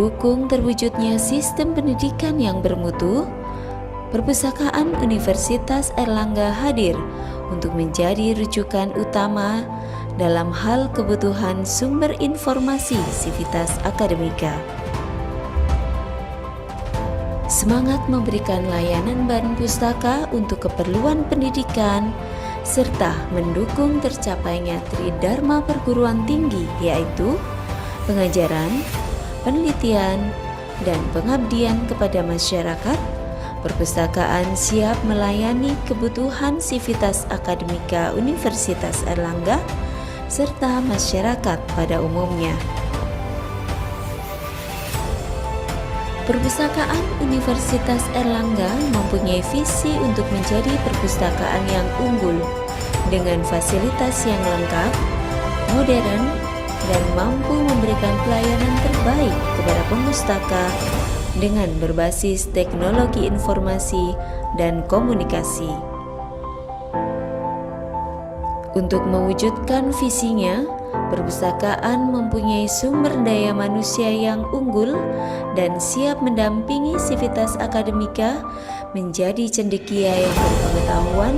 mendukung terwujudnya sistem pendidikan yang bermutu, Perpustakaan Universitas Airlangga hadir untuk menjadi rujukan utama dalam hal kebutuhan sumber informasi Sivitas Akademika. Semangat memberikan layanan bahan pustaka untuk keperluan pendidikan serta mendukung tercapainya Tridharma perguruan tinggi, yaitu pengajaran, penelitian, dan pengabdian kepada masyarakat. Perpustakaan siap melayani kebutuhan Sivitas Akademika Universitas Airlangga serta masyarakat pada umumnya. Perpustakaan Universitas Airlangga mempunyai visi untuk menjadi perpustakaan yang unggul dengan fasilitas yang lengkap, modern, dan mampu memberikan pelayanan terbaik kepada pemustaka dengan berbasis teknologi informasi dan komunikasi. Untuk mewujudkan visinya, perpustakaan mempunyai sumber daya manusia yang unggul dan siap mendampingi Sivitas Akademika menjadi cendekia yang berpengetahuan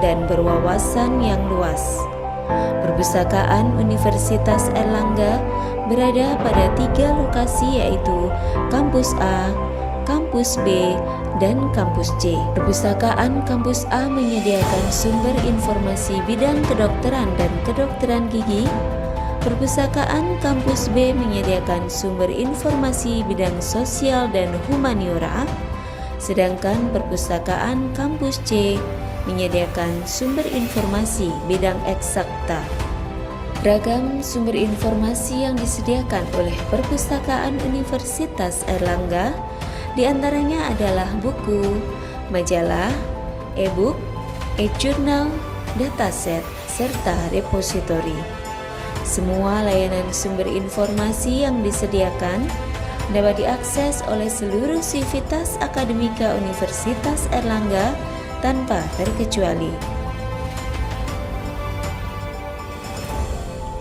dan berwawasan yang luas. Perpustakaan Universitas Airlangga berada pada 3 lokasi, yaitu Kampus A, Kampus B, dan Kampus C. Perpustakaan Kampus A menyediakan sumber informasi bidang kedokteran dan kedokteran gigi. Perpustakaan Kampus B menyediakan sumber informasi bidang sosial dan humaniora, sedangkan Perpustakaan Kampus C menyediakan sumber informasi bidang eksakta. Ragam sumber informasi yang disediakan oleh Perpustakaan Universitas Airlangga diantaranya adalah buku, majalah, e-book, e-jurnal, dataset, serta repositori. Semua layanan sumber informasi yang disediakan dapat diakses oleh seluruh Sivitas Akademika Universitas Airlangga tanpa terkecuali.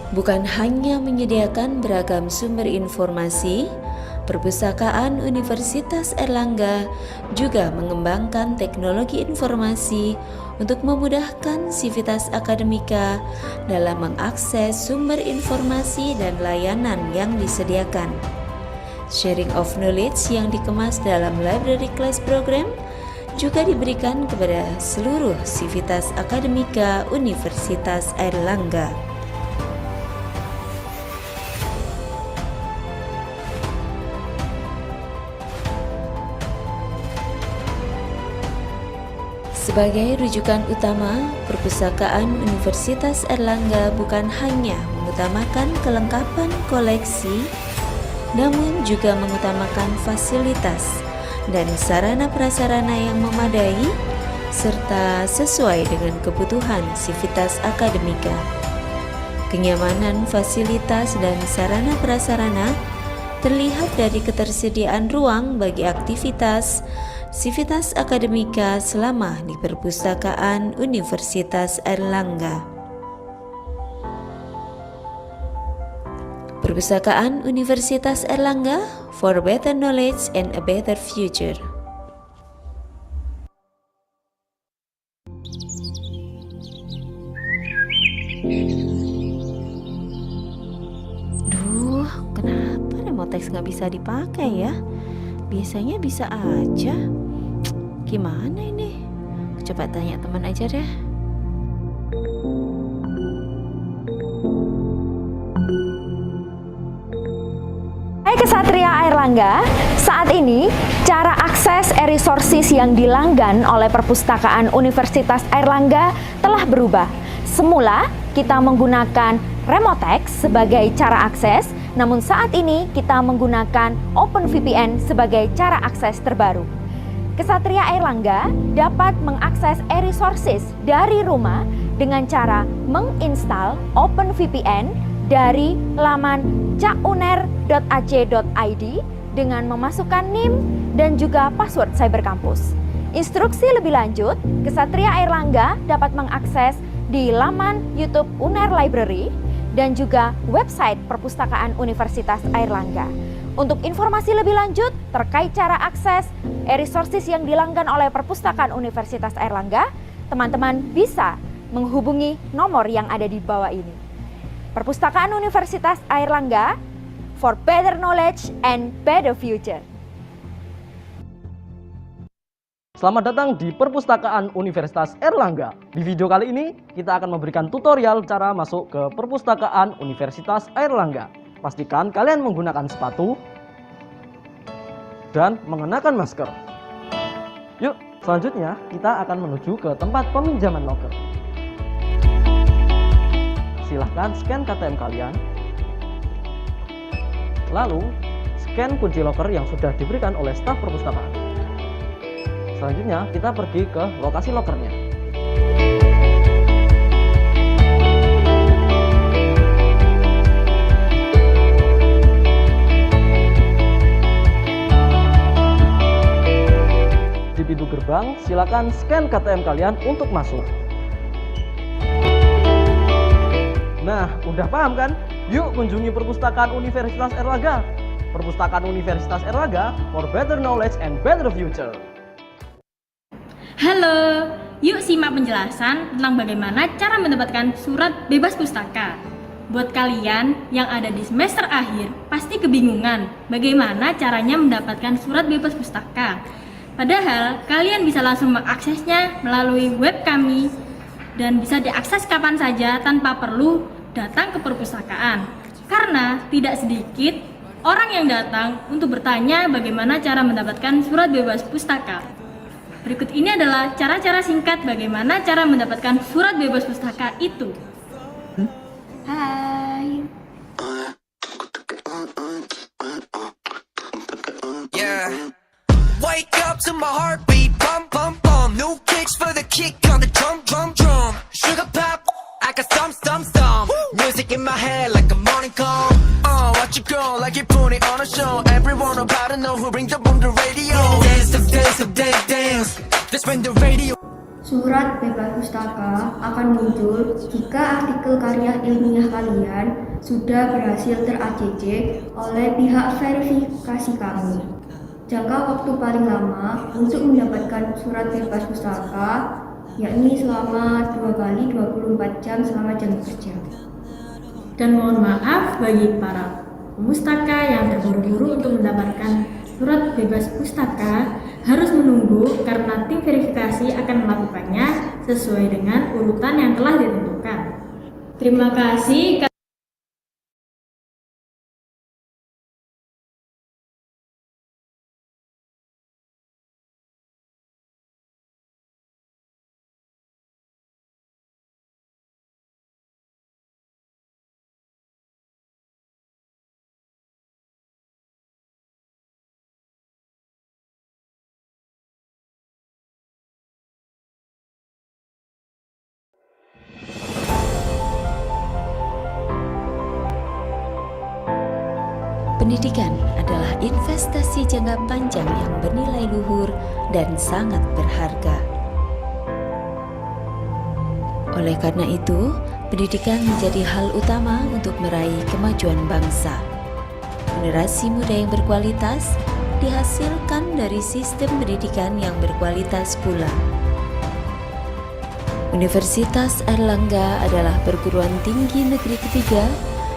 Bukan hanya menyediakan beragam sumber informasi, Perpustakaan Universitas Airlangga juga mengembangkan teknologi informasi untuk memudahkan Sivitas Akademika dalam mengakses sumber informasi dan layanan yang disediakan. Sharing of knowledge yang dikemas dalam library class program juga diberikan kepada seluruh Sivitas Akademika Universitas Airlangga. Sebagai rujukan utama, Perpustakaan Universitas Airlangga bukan hanya mengutamakan kelengkapan koleksi, namun juga mengutamakan fasilitas dan sarana prasarana yang memadai serta sesuai dengan kebutuhan Sivitas Akademika. Kenyamanan fasilitas dan sarana prasarana terlihat dari ketersediaan ruang bagi aktivitas Sivitas Akademika selama di Perpustakaan Universitas Airlangga. Perpustakaan Universitas Airlangga for better knowledge and a better future. Duh, kenapa remotex nggak bisa dipakai ya? Biasanya bisa aja. Gimana ini? Coba tanya teman aja deh. Hai Kesatria Airlangga, saat ini cara akses e-resources yang dilanggan oleh Perpustakaan Universitas Airlangga telah berubah. Semula kita menggunakan Remotex sebagai cara akses, namun saat ini kita menggunakan OpenVPN sebagai cara akses terbaru. Kesatria Airlangga dapat mengakses e-resources dari rumah dengan cara menginstal OpenVPN dari laman cauner.ac.id dengan memasukkan NIM dan juga password Cybercampus. Instruksi lebih lanjut, Kesatria Airlangga dapat mengakses di laman YouTube UNER Library dan juga website Perpustakaan Universitas Airlangga. Untuk informasi lebih lanjut terkait cara akses e-resources yang dilanggan oleh Perpustakaan Universitas Airlangga, teman-teman bisa menghubungi nomor yang ada di bawah ini. Perpustakaan Universitas Airlangga, for better knowledge and better future. Selamat datang di Perpustakaan Universitas Airlangga. Di video kali ini, kita akan memberikan tutorial cara masuk ke Perpustakaan Universitas Airlangga. Pastikan kalian menggunakan sepatu dan mengenakan masker. Yuk, selanjutnya kita akan menuju ke tempat peminjaman loker. Silahkan scan KTM kalian. Lalu, scan kunci loker yang sudah diberikan oleh staf perpustakaan. Selanjutnya, kita pergi ke lokasi lokernya. Di pintu gerbang, silakan scan KTM kalian untuk masuk. Nah, udah paham kan? Yuk kunjungi Perpustakaan Universitas Airlangga. Perpustakaan Universitas Airlangga for better knowledge and better future. Halo, yuk simak penjelasan tentang bagaimana cara mendapatkan surat bebas pustaka. Buat kalian yang ada di semester akhir, pasti kebingungan bagaimana caranya mendapatkan surat bebas pustaka. Padahal, kalian bisa langsung mengaksesnya melalui web kami dan bisa diakses kapan saja tanpa perlu datang ke perpustakaan. Karena tidak sedikit orang yang datang untuk bertanya bagaimana cara mendapatkan surat bebas pustaka. Berikut ini adalah cara-cara singkat bagaimana cara mendapatkan surat bebas pustaka itu. Hai. Yeah. Wake up to my heartbeat, bum bum bum. New kicks for the kick on the drum drum drum. Sugar pop, I got some. Music in my head like a morning call. Watch it go like you put it on a show. Everyone about to know who brings the boom the radio. Dance, dance, dance, dance. That's when the radio. Surat bebas pustaka akan muncul jika artikel karya ilmiah kalian sudah berhasil ter-ACC oleh pihak verifikasi kami. Jangka waktu paling lama untuk mendapatkan surat bebas pustaka yakni selama 2 kali 24 jam selama jam kerja. Dan mohon maaf bagi para pemustaka yang terburu-buru untuk mendapatkan surat bebas pustaka harus menunggu karena tim verifikasi akan melakukannya sesuai dengan urutan yang telah ditentukan. Terima kasih. Pendidikan adalah investasi jangka panjang yang bernilai luhur dan sangat berharga. Oleh karena itu, pendidikan menjadi hal utama untuk meraih kemajuan bangsa. Generasi muda yang berkualitas dihasilkan dari sistem pendidikan yang berkualitas pula. Universitas Airlangga adalah perguruan tinggi negeri ketiga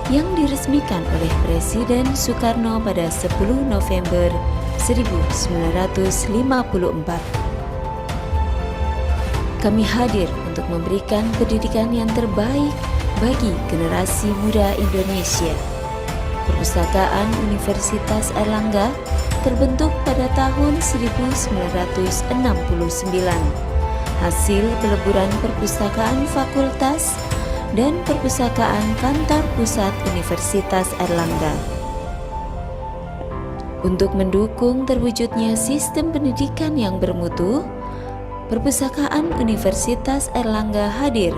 yang diresmikan oleh Presiden Soekarno pada 10 November 1954. Kami hadir untuk memberikan pendidikan yang terbaik bagi generasi muda Indonesia. Perpustakaan Universitas Airlangga terbentuk pada tahun 1969, hasil peleburan perpustakaan fakultas dan perpustakaan kantor pusat Universitas Airlangga. Untuk mendukung terwujudnya sistem pendidikan yang bermutu, Perpustakaan Universitas Airlangga hadir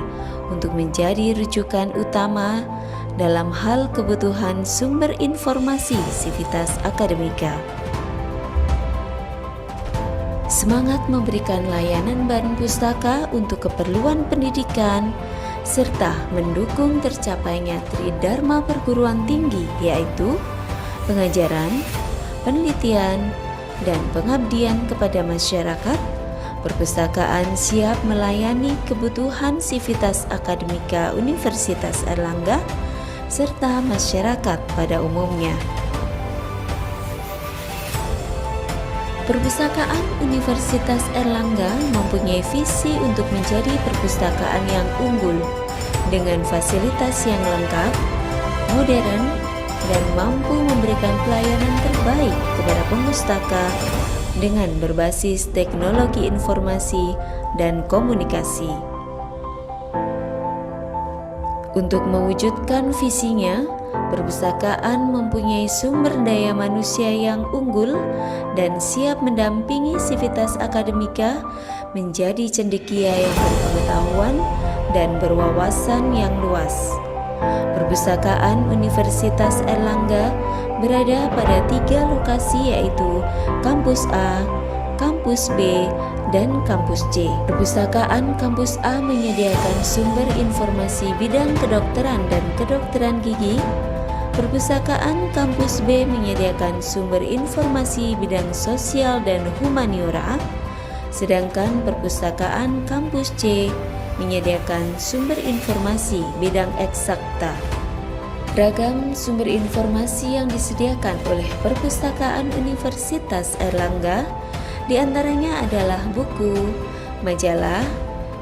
untuk menjadi rujukan utama dalam hal kebutuhan sumber informasi Sivitas Akademika. Semangat memberikan layanan bahan pustaka untuk keperluan pendidikan serta mendukung tercapainya Tridharma perguruan tinggi, yaitu pengajaran, penelitian, dan pengabdian kepada masyarakat, perpustakaan siap melayani kebutuhan sivitas akademika Universitas Airlangga serta masyarakat pada umumnya. Perpustakaan Universitas Airlangga mempunyai visi untuk menjadi perpustakaan yang unggul dengan fasilitas yang lengkap, modern, dan mampu memberikan pelayanan terbaik kepada pemustaka dengan berbasis teknologi informasi dan komunikasi. Untuk mewujudkan visinya, perpustakaan mempunyai sumber daya manusia yang unggul dan siap mendampingi sivitas akademika menjadi cendekia yang berpengetahuan dan berwawasan yang luas. Perpustakaan Universitas Airlangga berada pada 3 lokasi, yaitu Kampus A, Kampus B, dan Kampus C. Perpustakaan Kampus A menyediakan sumber informasi bidang kedokteran dan kedokteran gigi. Perpustakaan Kampus B menyediakan sumber informasi bidang sosial dan humaniora, sedangkan Perpustakaan Kampus C menyediakan sumber informasi bidang eksakta. Ragam sumber informasi yang disediakan oleh Perpustakaan Universitas Airlangga diantaranya adalah buku, majalah,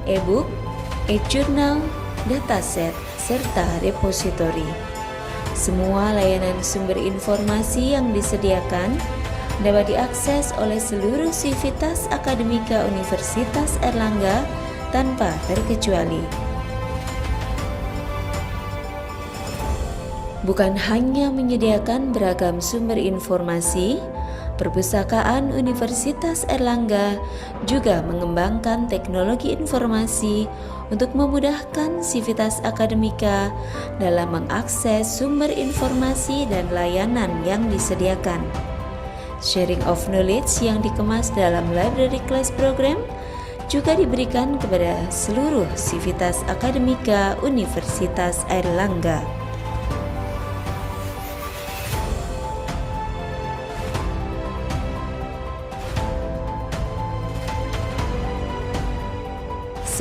e-book, e-jurnal, dataset, serta repositori. Semua layanan sumber informasi yang disediakan dapat diakses oleh seluruh sivitas akademika Universitas Airlangga tanpa terkecuali. Bukan hanya menyediakan beragam sumber informasi, Perpustakaan Universitas Airlangga juga mengembangkan teknologi informasi untuk memudahkan sivitas akademika dalam mengakses sumber informasi dan layanan yang disediakan. Sharing of knowledge yang dikemas dalam library class program juga diberikan kepada seluruh sivitas akademika Universitas Airlangga.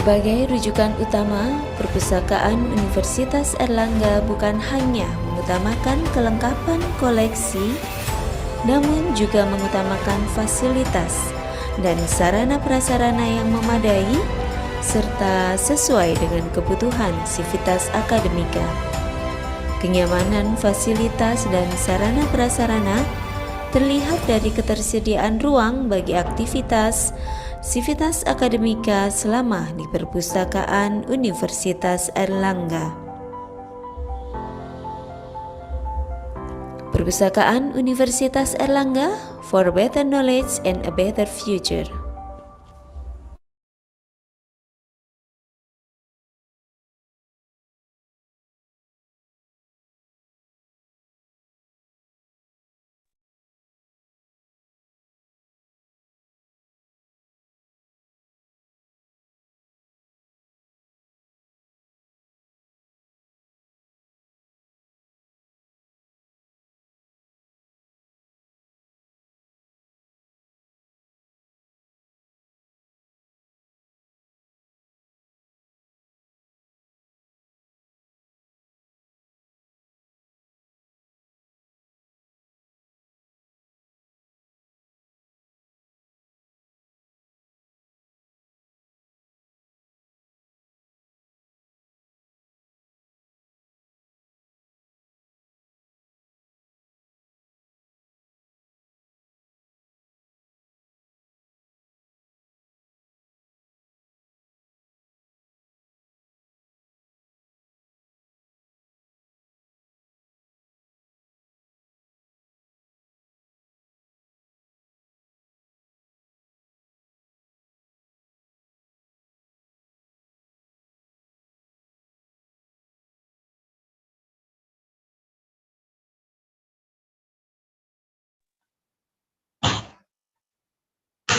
Sebagai rujukan utama, Perpustakaan Universitas Airlangga bukan hanya mengutamakan kelengkapan koleksi, namun juga mengutamakan fasilitas dan sarana prasarana yang memadai serta sesuai dengan kebutuhan sivitas akademika. Kenyamanan fasilitas dan sarana prasarana terlihat dari ketersediaan ruang bagi aktivitas sivitas akademika selama di Perpustakaan Universitas Airlangga. Perpustakaan Universitas Airlangga for better knowledge and a better future.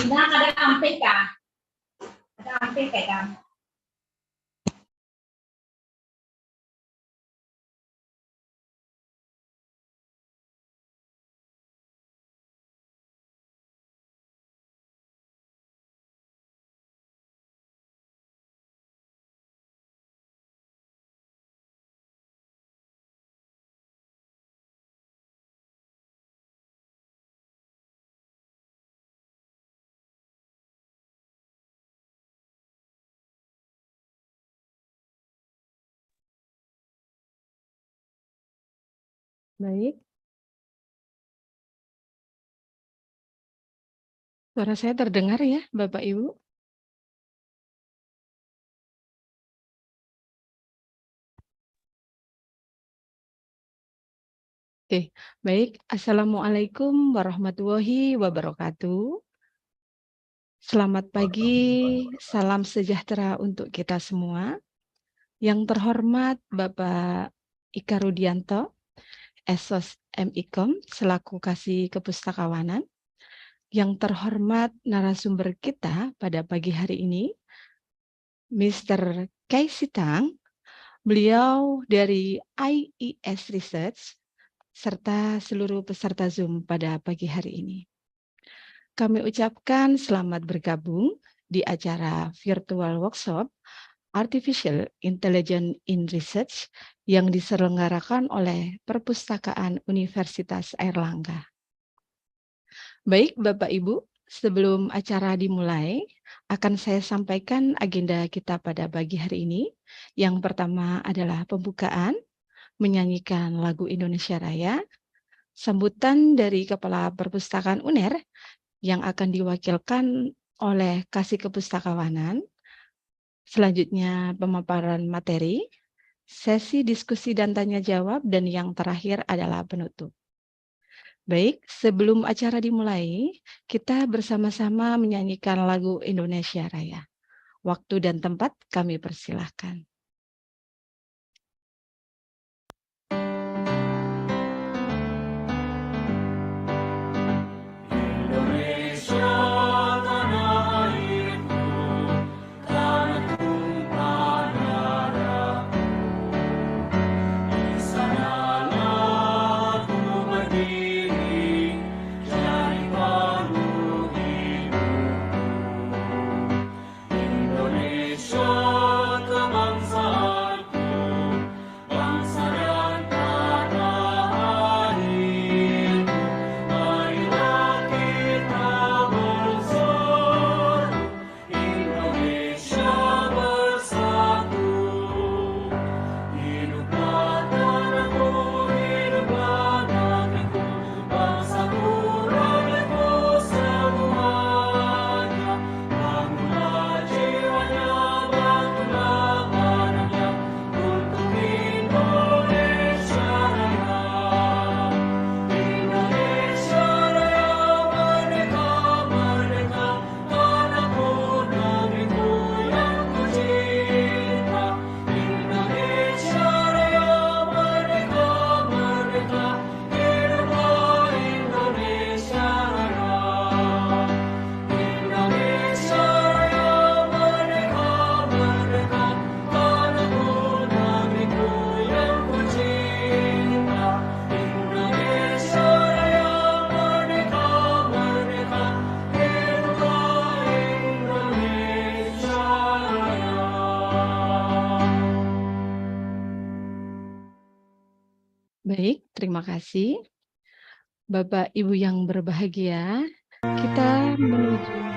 Ada ampek kah? Ada ampek kah? Baik, suara saya terdengar ya, Bapak Ibu? Oke, baik. Assalamualaikum warahmatullahi wabarakatuh. Selamat pagi, salam sejahtera untuk kita semua. Yang terhormat Bapak Ika Rudianto, Esos MIKOM selaku Kasih Kepustakawanan. Yang terhormat narasumber kita pada pagi hari ini, Mr. Kay Sitang, beliau dari IES Research, serta seluruh peserta Zoom pada pagi hari ini. Kami ucapkan selamat bergabung di acara virtual workshop Artificial Intelligence in Research yang diselenggarakan oleh Perpustakaan Universitas Airlangga. Baik, Bapak Ibu, sebelum acara dimulai, akan saya sampaikan agenda kita pada pagi hari ini. Yang pertama adalah pembukaan, menyanyikan lagu Indonesia Raya, sambutan dari Kepala Perpustakaan UNER yang akan diwakilkan oleh Kasih Kepustakawanan, selanjutnya pemaparan materi, sesi diskusi dan tanya jawab, dan yang terakhir adalah penutup. Baik, sebelum acara dimulai, kita bersama-sama menyanyikan lagu Indonesia Raya. Waktu dan tempat kami persilahkan. Baik, terima kasih. Bapak Ibu yang berbahagia, kita menuju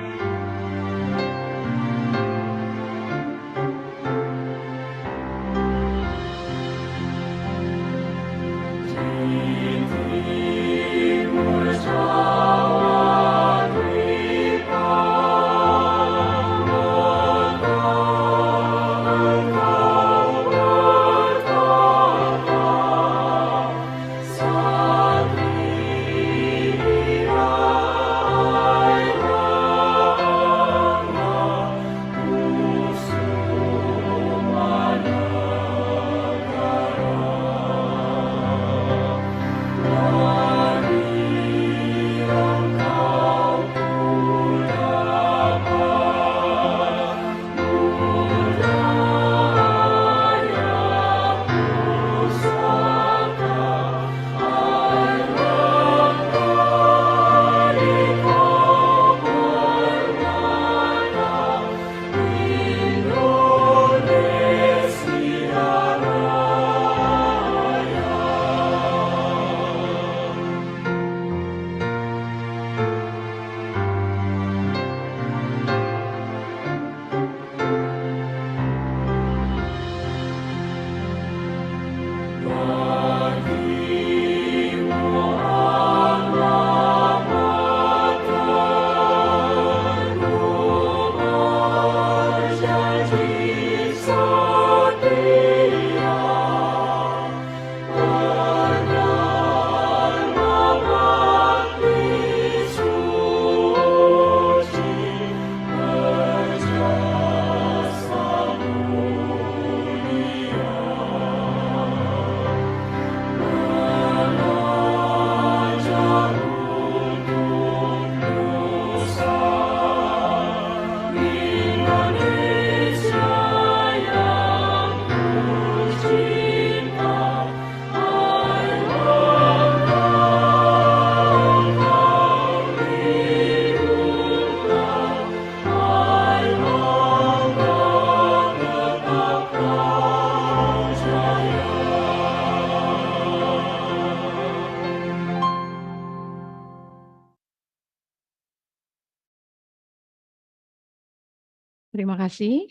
Terima kasih,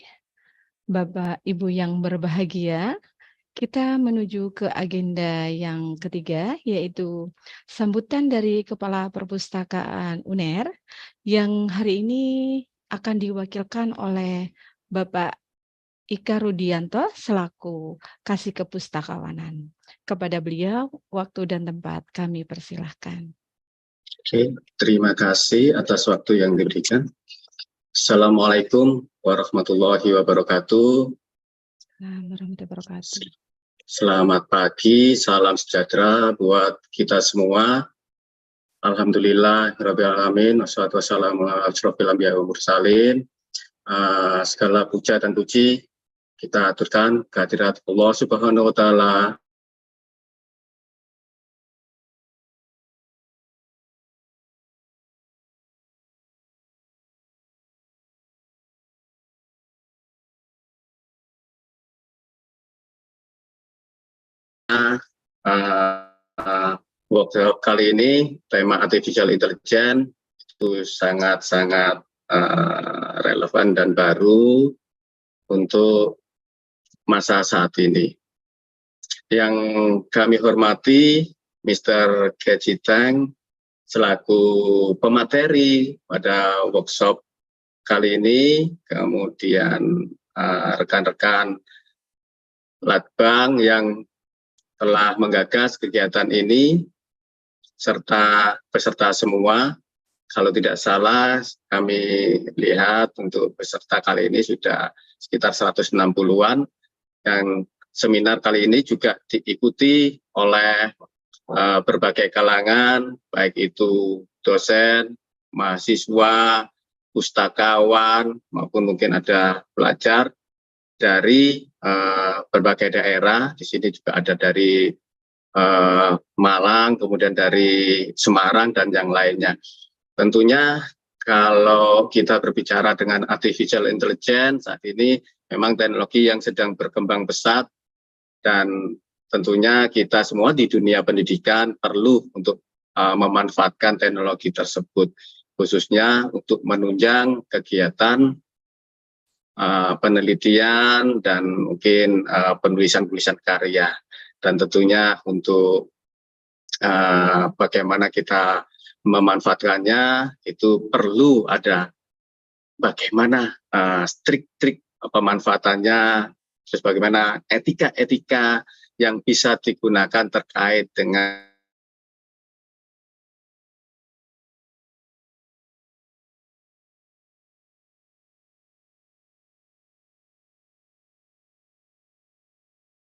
Bapak Ibu yang berbahagia. Kita menuju ke agenda yang ketiga, yaitu sambutan dari Kepala Perpustakaan UNER yang hari ini akan diwakilkan oleh Bapak Ika Rudianto selaku Kasih Kepustakawanan. Kepada beliau, waktu dan tempat kami persilahkan. Oke, terima kasih atas waktu yang diberikan. Assalamualaikum warahmatullahi wabarakatuh. Warahmatullahi wabarakatuh. Selamat pagi, salam sejahtera buat kita semua. Alhamdulillah, Rabbil Alamin, wassalatu wassalamu ala asyrofil anbiya'i wal mursalin. Segala puja dan puji kita aturkan kehadirat Allah Subhanahu wa Ta'ala. Workshop kali ini tema artificial intelligence itu sangat-sangat relevan dan baru untuk masa saat ini. Yang kami hormati Mr. Keji Tang selaku pemateri pada workshop kali ini, kemudian rekan-rekan Latbang yang telah menggagas kegiatan ini, serta peserta semua. Kalau tidak salah, kami lihat untuk peserta kali ini sudah sekitar 160-an, yang seminar kali ini juga diikuti oleh berbagai kalangan, baik itu dosen, mahasiswa, pustakawan, maupun mungkin ada pelajar dari berbagai daerah. Di sini juga ada dari Malang, kemudian dari Semarang, dan yang lainnya. Tentunya kalau kita berbicara dengan artificial intelligence, saat ini memang teknologi yang sedang berkembang pesat, dan tentunya kita semua di dunia pendidikan perlu untuk memanfaatkan teknologi tersebut, khususnya untuk menunjang kegiatan penelitian dan mungkin penulisan karya, dan tentunya untuk bagaimana kita memanfaatkannya itu perlu ada bagaimana trik-trik pemanfaatannya, terus bagaimana etika-etika yang bisa digunakan terkait dengan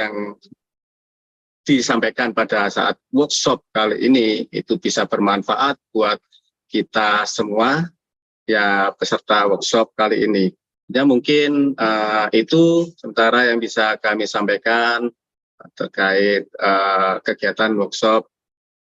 yang disampaikan pada saat workshop kali ini itu bisa bermanfaat buat kita semua ya peserta workshop kali ini. Ya mungkin itu sementara yang bisa kami sampaikan terkait kegiatan workshop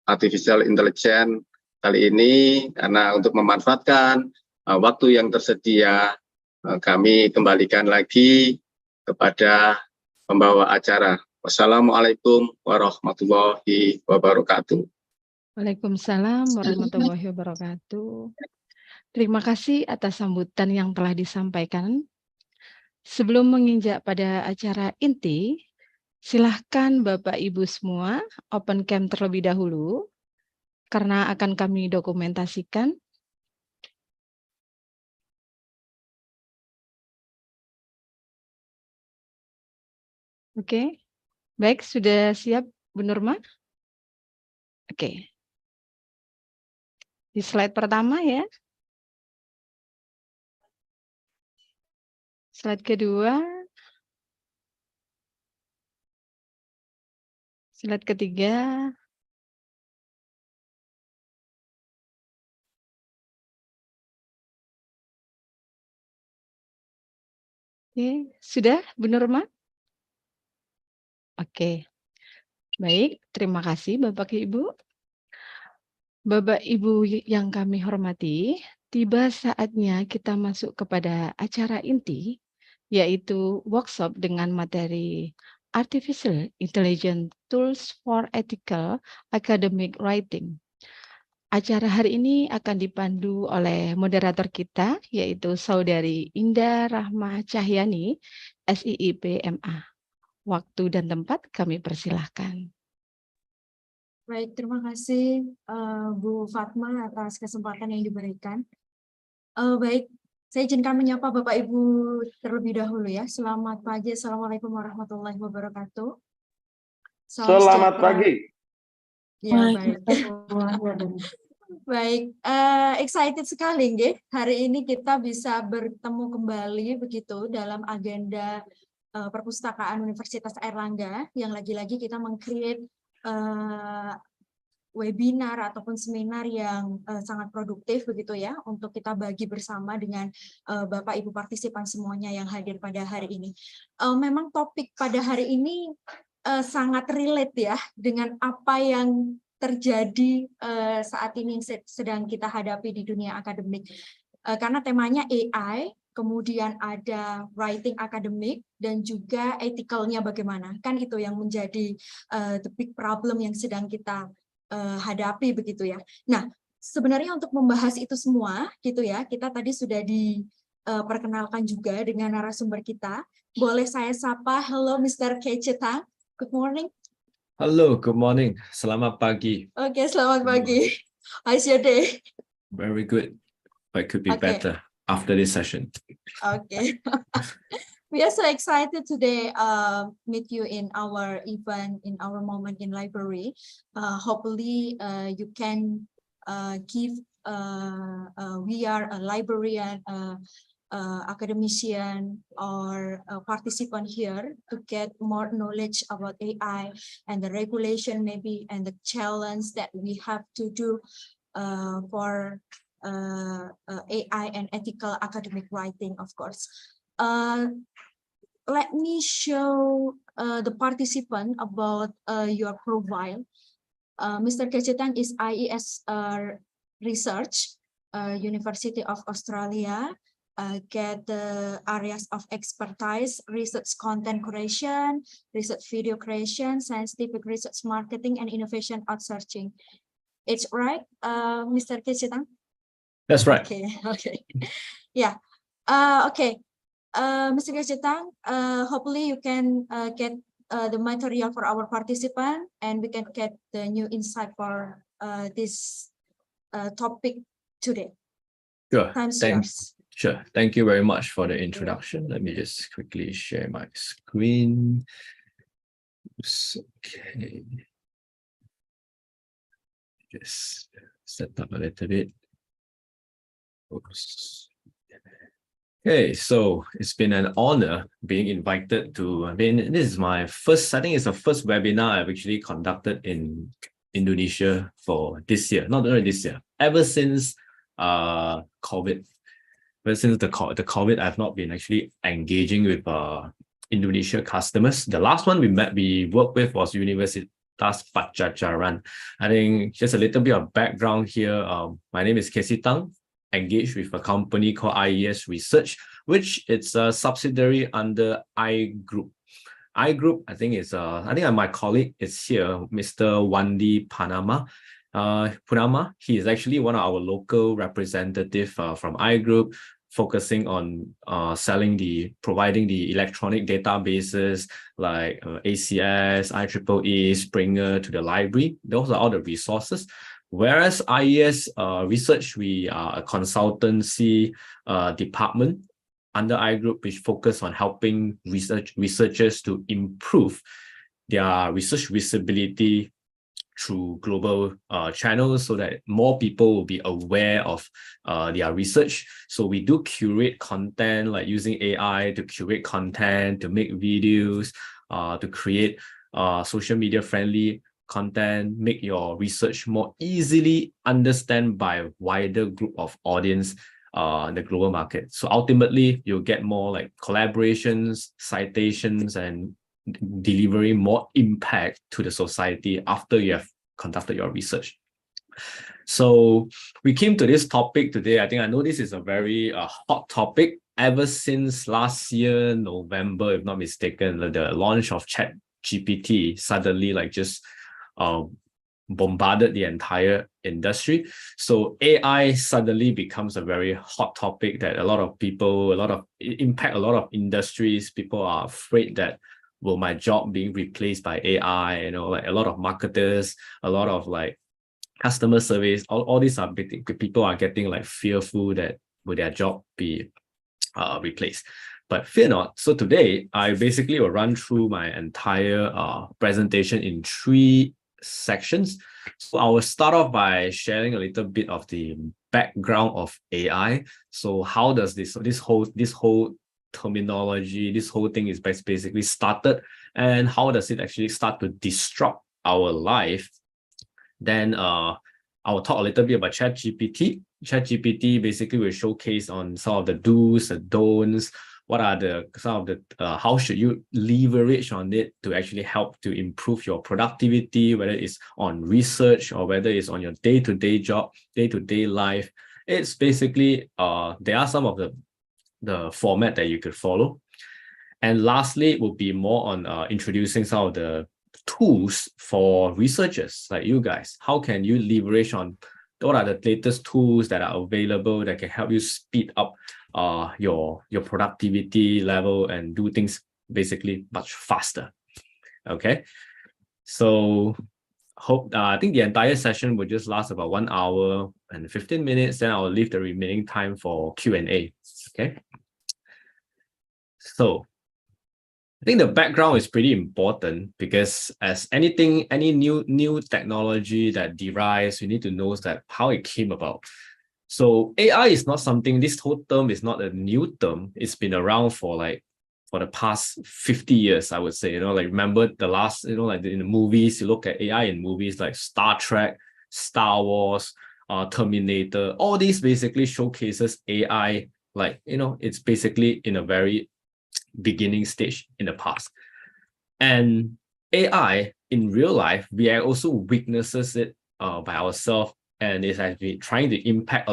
artificial intelligence kali ini, karena untuk memanfaatkan waktu yang tersedia kami kembalikan lagi kepada pembawa acara. Wassalamualaikum warahmatullahi wabarakatuh. Waalaikumsalam warahmatullahi wabarakatuh. Terima kasih atas sambutan yang telah disampaikan. Sebelum menginjak pada acara inti, silahkan Bapak Ibu semua open cam terlebih dahulu, karena akan kami dokumentasikan. Oke, baik, sudah siap Bu Nurma? Oke. Di slide pertama ya. Slide kedua. Slide ketiga. Oke, sudah Bu Nurma? Oke. Baik, terima kasih Bapak Ibu. Bapak Ibu yang kami hormati, tiba saatnya kita masuk kepada acara inti, yaitu workshop dengan materi Artificial Intelligence Tools for Ethical Academic Writing. Acara hari ini akan dipandu oleh moderator kita, yaitu Saudari Indah Rahma Cahyani, SIIP MA. Waktu dan tempat kami persilahkan. Baik, terima kasih Bu Fatma atas kesempatan yang diberikan. Baik, saya izinkan menyapa Bapak Ibu terlebih dahulu ya. Selamat pagi, Assalamualaikum warahmatullahi wabarakatuh. Selamat pagi. Ya, baik. Baik, excited sekali nggih. Hari ini kita bisa bertemu kembali begitu dalam agenda Perpustakaan Universitas Airlangga yang lagi-lagi kita meng-create webinar ataupun seminar yang sangat produktif begitu ya untuk kita bagi bersama dengan Bapak Ibu partisipan semuanya yang hadir pada hari ini. Memang topik pada hari ini sangat relate ya dengan apa yang terjadi saat ini sedang kita hadapi di dunia akademik. Karena temanya AI, kemudian ada writing akademik, dan juga ethicalnya bagaimana. Kan itu yang menjadi the big problem yang sedang kita hadapi begitu ya. Nah, sebenarnya untuk membahas itu semua gitu ya, kita tadi sudah diperkenalkan juga dengan narasumber kita. Boleh saya sapa, hello Mr. Kece Tang, good morning. Halo, good morning. Selamat pagi. Oke, selamat pagi. How's your day? Very good. But could be Okay. better after this session. Okay. We are so excited today meet you in our event, in our moment in library. Hopefully you can give, we are a librarian, academician or a participant here to get more knowledge about AI and the regulation maybe and the challenge that we have to do for AI and ethical academic writing, of course. Let me show the participant about your profile. Mr. Kecetang is IES Research, University of Australia. Get the areas of expertise, research content creation, research video creation, scientific research marketing, and innovation outsourcing. It's right, Mr. Kecetang? That's right. Okay, okay. Yeah, okay. Mr. Kecetang, hopefully you can get the material for our participant and we can get the new insight for this topic today. Sure. Time's yours. Sure. Thank you very much for the introduction. Let me just quickly share my screen. Okay. Just set up a little bit. Oops. Okay, so it's been an honor being invited to, this is my first, I think it's the first webinar I've actually conducted in Indonesia for this year, not only this year, ever since COVID. But since the COVID, I've not been actually engaging with Indonesia customers. The last one we worked with was Universitas Padjadjaran. I think just a little bit of background here. My name is Kece Tang, engaged with a company called IES Research, which it's a subsidiary under iGroup. iGroup, I think my colleague is here, Mr. Wandi Punama. He is actually one of our local representative from iGroup, focusing on providing the electronic databases like ACS, IEEE, Springer to the library. Those are all the resources. Whereas IES Research, we are a consultancy department under iGroup, which focus on helping researchers to improve their research visibility through global channels so that more people will be aware of their research. So we do curate content, like using AI to curate content, to make videos, to create social media friendly content, make your research more easily understand by a wider group of audience in the global market. So ultimately, you'll get more like collaborations, citations, and delivering more impact to the society after you have conducted your research. So we came to this topic today. I know this is a very hot topic ever since last year, November, if not mistaken, the launch of ChatGPT suddenly just bombarded the entire industry. So AI suddenly becomes a very hot topic that a lot of people, impact a lot of industries. People are afraid that, will my job being replaced by AI? You know, like a lot of marketers, a lot of like customer service, all these are people are getting like fearful that will their job be replaced. But fear not. So today, I basically will run through my entire presentation in 3 sections. So I will start off by sharing a little bit of the background of AI. So how does this whole terminology, this whole thing is basically started, and how does it actually start to disrupt our life? Then I will talk a little bit about ChatGPT. ChatGPT basically will showcase on some of the do's and don'ts. What are how should you leverage on it to actually help to improve your productivity, whether it's on research or whether it's on your day-to-day job, day-to-day life. It's basically, there are some of the format that you could follow. And lastly, it will be more on introducing some of the tools for researchers like you guys. How can you leverage on what are the latest tools that are available that can help you speed up your productivity level and do things basically much faster. Okay, so I think the entire session will just last about 1 hour and 15 minutes. Then I'll leave the remaining time for Q&A. Okay, so I think the background is pretty important, because as any new technology that derives, you need to know that how it came about. So AI is not something, this whole term is not a new term. It's been around for the past 50 years, I would say. You know, like remember the last, you know, like in the movies, you look at AI in movies like Star Trek, Star Wars, Terminator, all these basically showcases AI, like, you know, it's basically in a very beginning stage in the past. And AI in real life, we are also witnesses it by ourselves, and it's actually trying to impact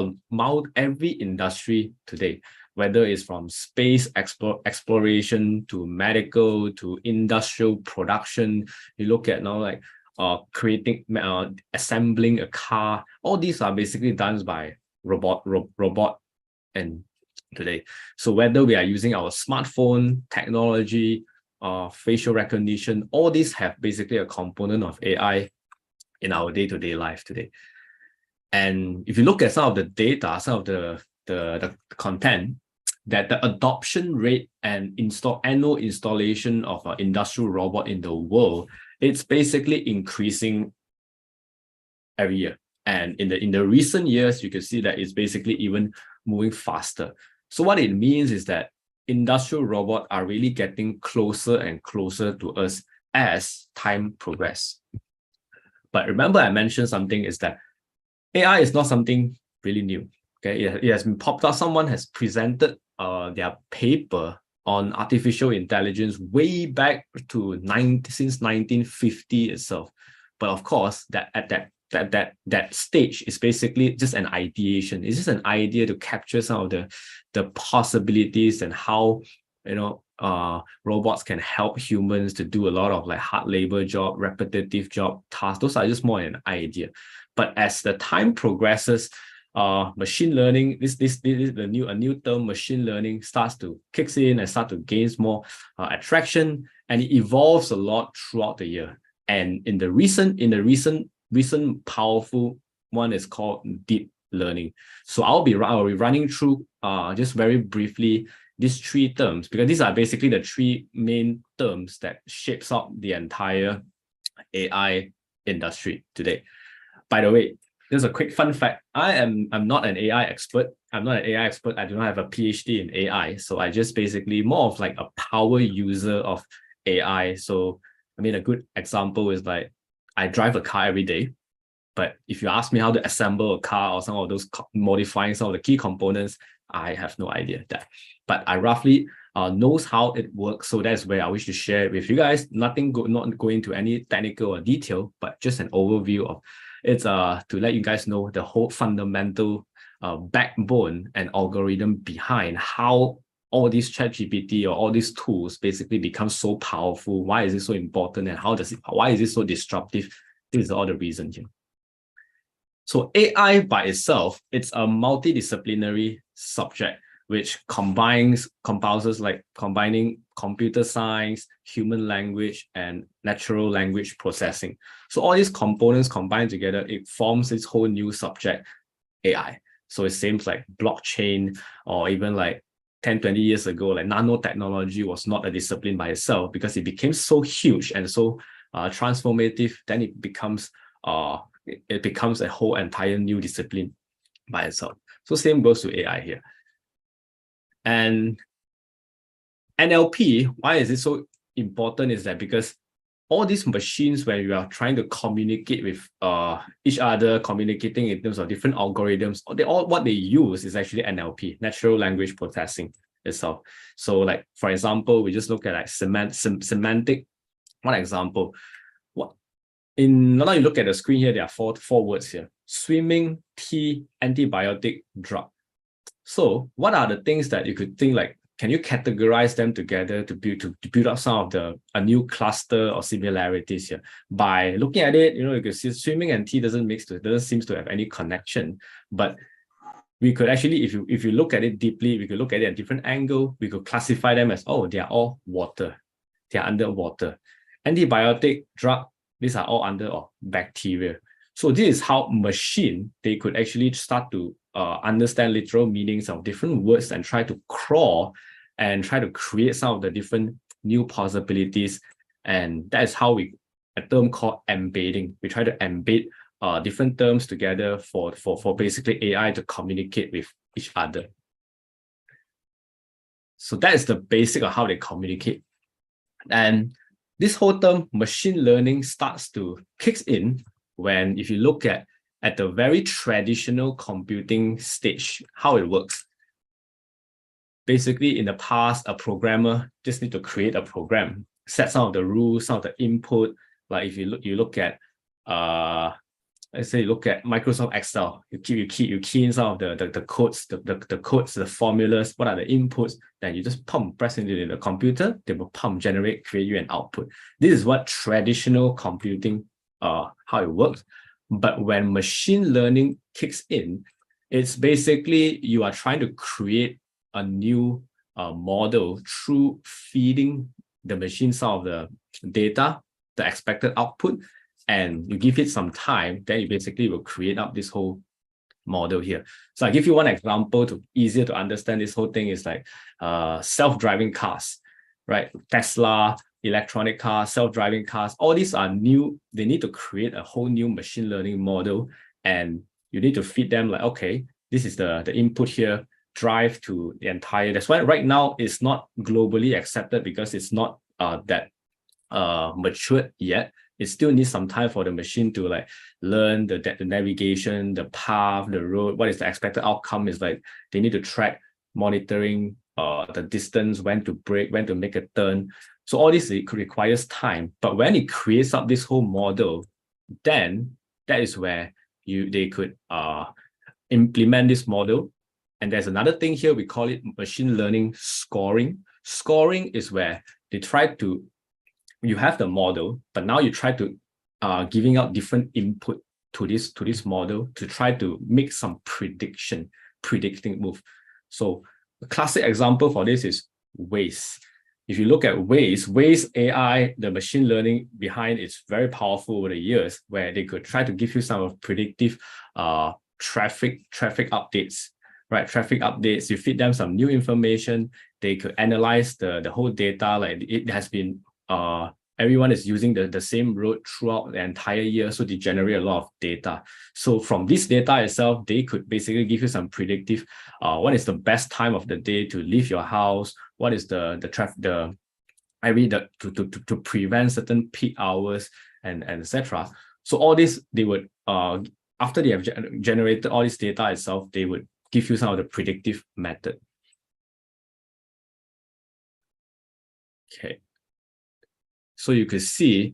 every industry today, whether it's from space exploration to medical to industrial production. You look at now like creating, assembling a car. All these are basically done by robot and today. So whether we are using our smartphone technology, facial recognition, all these have basically a component of AI in our day-to-day life today. And if you look at some of the data, some of the content, that the adoption rate and annual installation of an industrial robot in the world, it's basically increasing every year. And in the recent years, you can see that it's basically even moving faster. So what it means is that industrial robots are really getting closer and closer to us as time progresses. But remember, I mentioned something is that AI is not something really new. Okay, it has been popped up. Someone has presented their paper on artificial intelligence way back to since 1950 itself. But of course, that at that stage is basically just an ideation. It's just an idea to capture some of the possibilities and how, you know, robots can help humans to do a lot of like hard labor job, repetitive job tasks. Those are just more an idea. But as the time progresses, machine learning, a new term, machine learning, starts to kicks in and start to gain more attraction, and it evolves a lot throughout the year. And in the recent powerful one is called deep learning. So I'll be running through just very briefly these 3 terms, because these are basically the 3 main terms that shapes up the entire AI industry today. By the way, there's a quick fun fact. I'm not an AI expert. I do not have a PhD in AI. So I just basically more of like a power user of AI. So I mean, a good example is like, I drive a car every day, but if you ask me how to assemble a car or some of those modifying some of the key components, I have no idea that. But I roughly knows how it works. So that's where I wish to share with you guys. Not going into any technical or detail, but just an overview of it's to let you guys know the whole fundamental backbone and algorithm behind how all these ChatGPT or all these tools basically become so powerful. Why is it so important, and why is it so disruptive This is all the reason here. So AI by itself, it's a multidisciplinary subject which composes like combining computer science, human language, and natural language processing. So all these components combined together, it forms this whole new subject, AI. So it seems like blockchain, or even like 10, 20 years ago, like nanotechnology was not a discipline by itself, because it became so huge and so transformative, then it becomes a whole entire new discipline by itself. So same goes to AI here. And NLP, why is it so important is that because all these machines, when you are trying to communicate with each other, communicating in terms of different algorithms, what they use is actually NLP, natural language processing itself. So like, for example, we just look at like semantic, one example. Now you look at the screen here, there are four words here: swimming, tea, antibiotic, drug. So what are the things that you could think like, can you categorize them together to build up some of a new cluster or similarities here? By looking at it, you can see swimming and tea doesn't seem to have any connection. But we could actually, if you look at it deeply, we could look at it at a different angle. We could classify them as, oh, they are all water. They are underwater. Antibiotic, drug, these are all under bacteria. So this is how they could actually start to understand literal meanings of different words and try to crawl and try to create some of the different new possibilities. And that is how a term called embedding. We try to embed different terms together for basically AI to communicate with each other. So that is the basic of how they communicate. And this whole term machine learning starts to kick in when, if you look at the very traditional computing stage, how it works. Basically, in the past, a programmer just need to create a program, set some of the rules, some of the input. Like if you look at let's say you look at Microsoft Excel, you key in some of the codes, the codes, the formulas, what are the inputs, then you just press into the computer, they will generate, create you an output. This is what traditional computing, how it works. But when machine learning kicks in, it's basically you are trying to create a new model through feeding the machine some of the data, the expected output, and you give it some time, then you basically will create up this whole model here. So I give you one example to easier to understand this whole thing is like self-driving cars, right? Tesla, electronic cars, self-driving cars, all these are new. They need to create a whole new machine learning model, and you need to feed them like, okay, this is the input here, drive to the entire. That's why right now it's not globally accepted, because it's not that matured yet. It still needs some time for the machine to like learn the navigation, the path, the road, what is the expected outcome. Is like they need to track, monitoring the distance, when to brake, when to make a turn. So all this requires time. But when it creates up this whole model, then that is where they could implement this model. And there's another thing here, we call it machine learning scoring. Scoring is where they try to, you have the model, but now you try to giving out different input to this model to try to make some predicting move. So a classic example for this is Waze. If you look at Waze AI, the machine learning behind it's very powerful over the years, where they could try to give you some of predictive traffic updates, right? Traffic updates, you feed them some new information, they could analyze the whole data, like it has been everyone is using the same road throughout the entire year, so they generate a lot of data. So from this data itself, they could basically give you some predictive, what is the best time of the day to leave your house, what is to prevent certain peak hours, and etc. So all this, they would after they have generated all this data itself, they would give you some of the predictive method. Okay. So you could see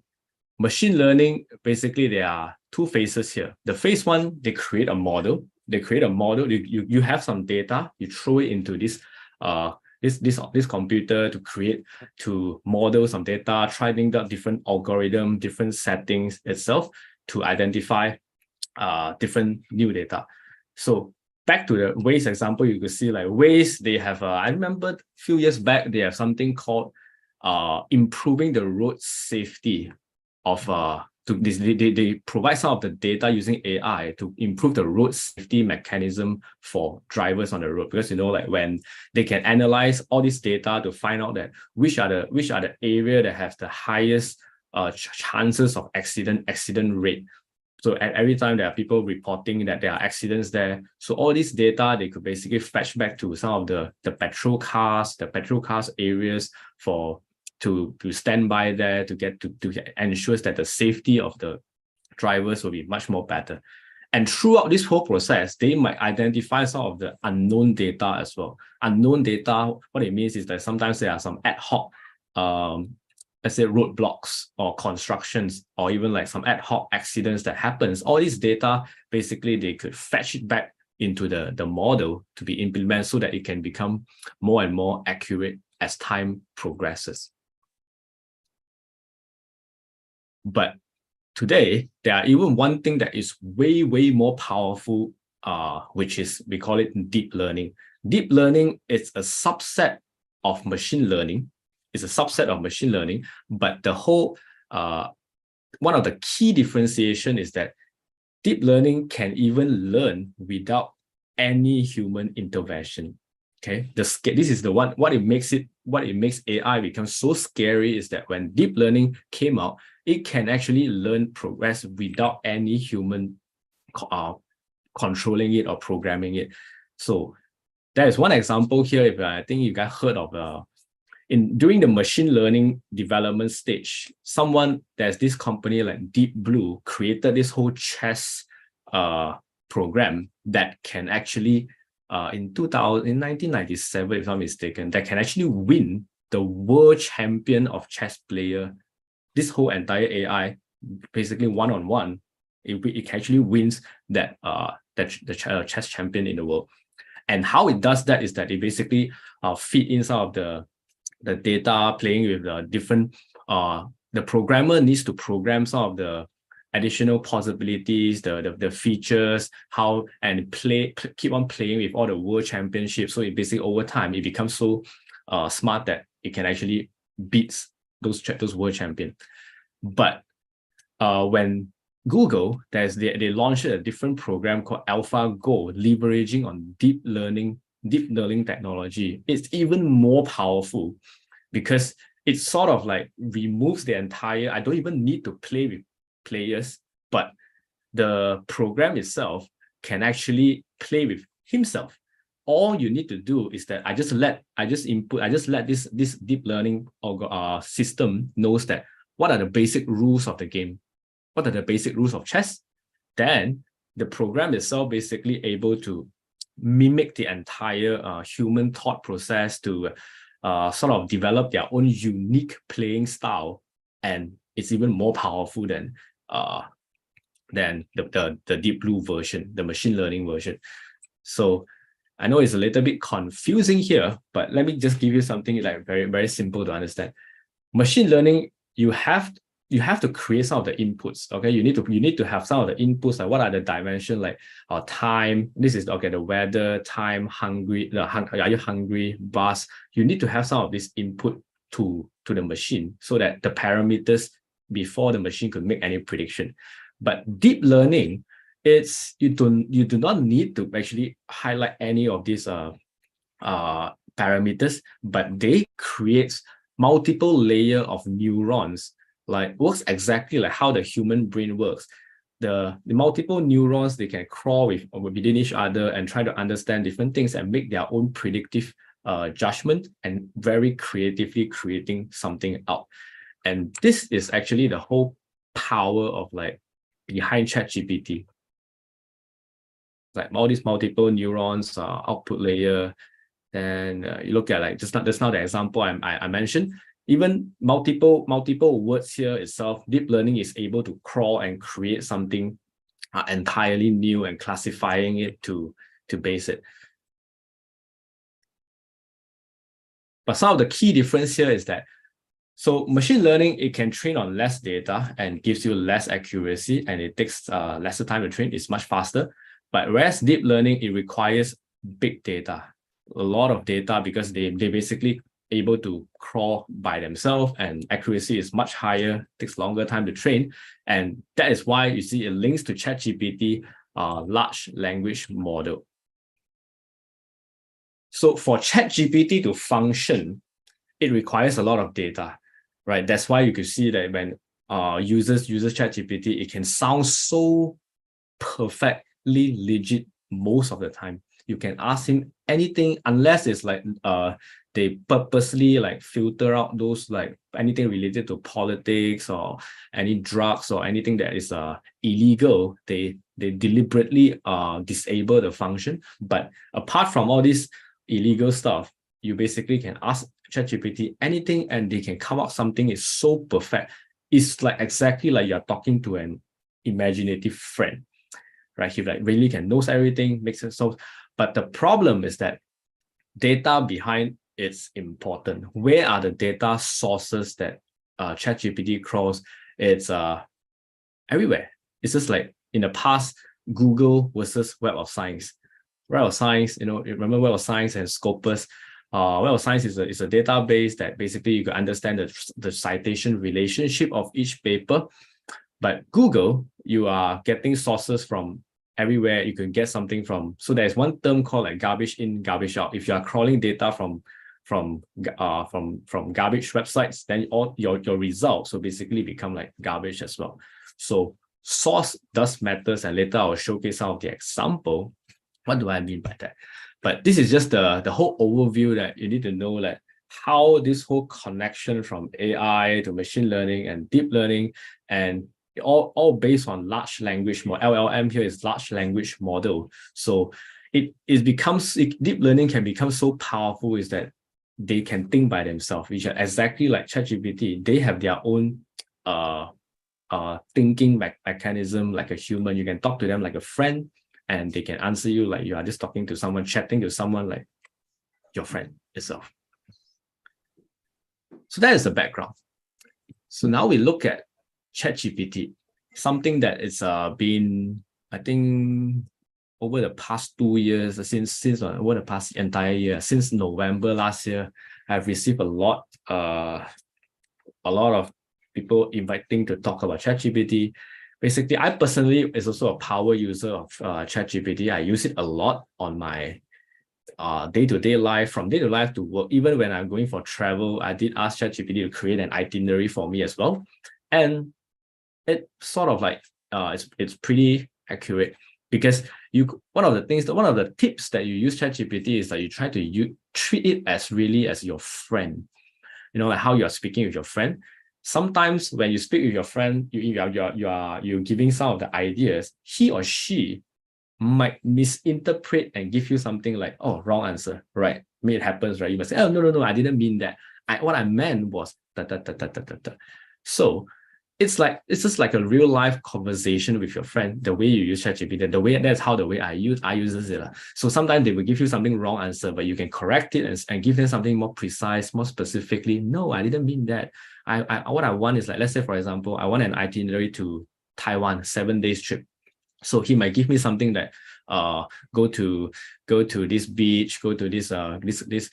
machine learning, basically there are two phases here. The phase one, they create a model. You have some data, you throw it into this computer to model some data, trying out different algorithm, different settings itself. to identify different new data. So back to the Waze example, you could see like Waze, they have, I remember a few years back, they have something called improving the road safety of, they provide some of the data using AI to improve the road safety mechanism for drivers on the road. Because, you know, like when they can analyze all this data to find out that which are the area that has the highest chances of accident rate. So every time there are people reporting that there are accidents there, so all this data, they could basically fetch back to some of the petrol cars areas to stand by there to ensure that the safety of the drivers will be much more better. And throughout this whole process, they might identify some of the unknown data as well. Unknown data, what it means is that sometimes there are some ad hoc, let's say roadblocks or constructions, or even like some ad hoc accidents that happens. All this data, basically, they could fetch it back into the model to be implemented so that it can become more and more accurate as time progresses. But today, there are even one thing that is way, way more powerful, which is, we call it deep learning. Deep learning is a subset of machine learning. It's a subset of machine learning, but the whole, one of the key differentiation is that deep learning can even learn without any human intervention. Okay, this is the one, what it makes AI become so scary is that when deep learning came out, it can actually learn progress without any human controlling it or programming it. So there is one example here. If I think you guys heard of during the machine learning development stage, there's this company like Deep Blue created this whole chess program that can actually in 1997, if I'm not mistaken, that can actually win the world champion of chess player. This whole entire AI, basically one-on-one, it actually wins the chess champion in the world. And how it does that is that it basically feed in some of the data, playing with the different, the programmer needs to program some of the additional possibilities, the features, and keep on playing with all the world championships. So it basically over time, it becomes so smart that it can actually beat those world champions. But when Google, they launched a different program called AlphaGo, leveraging on deep learning technology. It's even more powerful because it sort of like removes the entire, I don't even need to play with players, but the program itself can actually play with himself. All you need to do is that I just let this deep learning system knows that what are the basic rules of the game, what are the basic rules of chess. Then the program itself basically able to mimic the entire human thought process to sort of develop their own unique playing style, and it's even more powerful than the Deep Blue version, the machine learning version. So I know it's a little bit confusing here, but let me just give you something like very, very simple to understand. Machine learning, you have to create some of the inputs. Okay, you need to have some of the inputs, like what are the dimensions, like time. This is okay, the weather, time, hungry. Are you hungry? Bus. You need to have some of this input to the machine so that the parameters before the machine could make any prediction. But deep learning, you do not need to actually highlight any of these parameters, but they create multiple layer of neurons, like works exactly like how the human brain works. The multiple neurons, they can crawl within each other and try to understand different things and make their own predictive judgment and very creatively creating something out. And this is actually the whole power of like behind ChatGPT. Like all these multiple neurons, output layer. Then you look at like just now the example I mentioned. Even multiple words here itself, deep learning is able to crawl and create something entirely new and classifying it to base it. But some of the key difference here is that So machine learning, it can train on less data and gives you less accuracy, and it takes lesser time to train. It's much faster. But whereas deep learning, it requires big data, a lot of data, because they basically able to crawl by themselves, and accuracy is much higher, takes longer time to train. And that is why you see it links to ChatGPT, large language model. So for ChatGPT to function, it requires a lot of data, right? That's why you can see that when users ChatGPT, it can sound so perfectly legit most of the time. You can ask him anything, unless it's like they purposely like filter out those, like anything related to politics or any drugs or anything that is illegal. They deliberately disable the function. But apart from all this illegal stuff, you basically can ask ChatGPT anything and they can come out something is so perfect. It's like exactly like you're talking to an imaginative friend, right? He like really can knows everything, makes it so. But the problem is that data behind it's important. Where are the data sources that ChatGPT crawls? It's everywhere. It's just like in the past, Google versus Web of Science. Web of Science, you know, remember Web of Science and Scopus. Web of Science is a database that basically you can understand the citation relationship of each paper. But Google, you are getting sources from everywhere. You can get something from, so there's one term called like garbage in, garbage out. If you are crawling data from garbage websites, then all your results will basically become like garbage as well. So source does matters, and later I'll showcase some of the example. What do I mean by that? But this is just the whole overview that you need to know, like how this whole connection from AI to machine learning and deep learning, and all based on large language model. LLM here is large language model. So deep learning can become so powerful is that they can think by themselves, which are exactly like ChatGPT. They have their own thinking mechanism like a human. You can talk to them like a friend, and they can answer you like you are just talking to someone, chatting to someone like your friend itself. So that is the background. So now we look at ChatGPT, something that is been, I think, over the past 2 years, since over the past entire year, since November last year, I've received a lot of people inviting to talk about ChatGPT. Basically, I personally is also a power user of ChatGPT. I use it a lot on my day-to-day life, from day to life to work. Even when I'm going for travel, I did ask ChatGPT to create an itinerary for me as well. And it sort of like, it's pretty accurate, because one of the tips that you use ChatGPT is that you try to treat it as really as your friend. You know, like how you're speaking with your friend. Sometimes when you speak with your friend, you're giving some of the ideas, he or she might misinterpret and give you something like, oh, wrong answer, right? I mean, it happens, right? You must say, oh, no, I didn't mean that. What I meant was da. So it's just like a real life conversation with your friend, the way you use ChatGPT, that's how the way I use it. So sometimes they will give you something wrong answer, but you can correct it and give them something more precise, more specifically. No, I didn't mean that. What I want is like, let's say, for example, I want an itinerary to Taiwan, 7 days trip. So he might give me something that go to this beach, go to this visit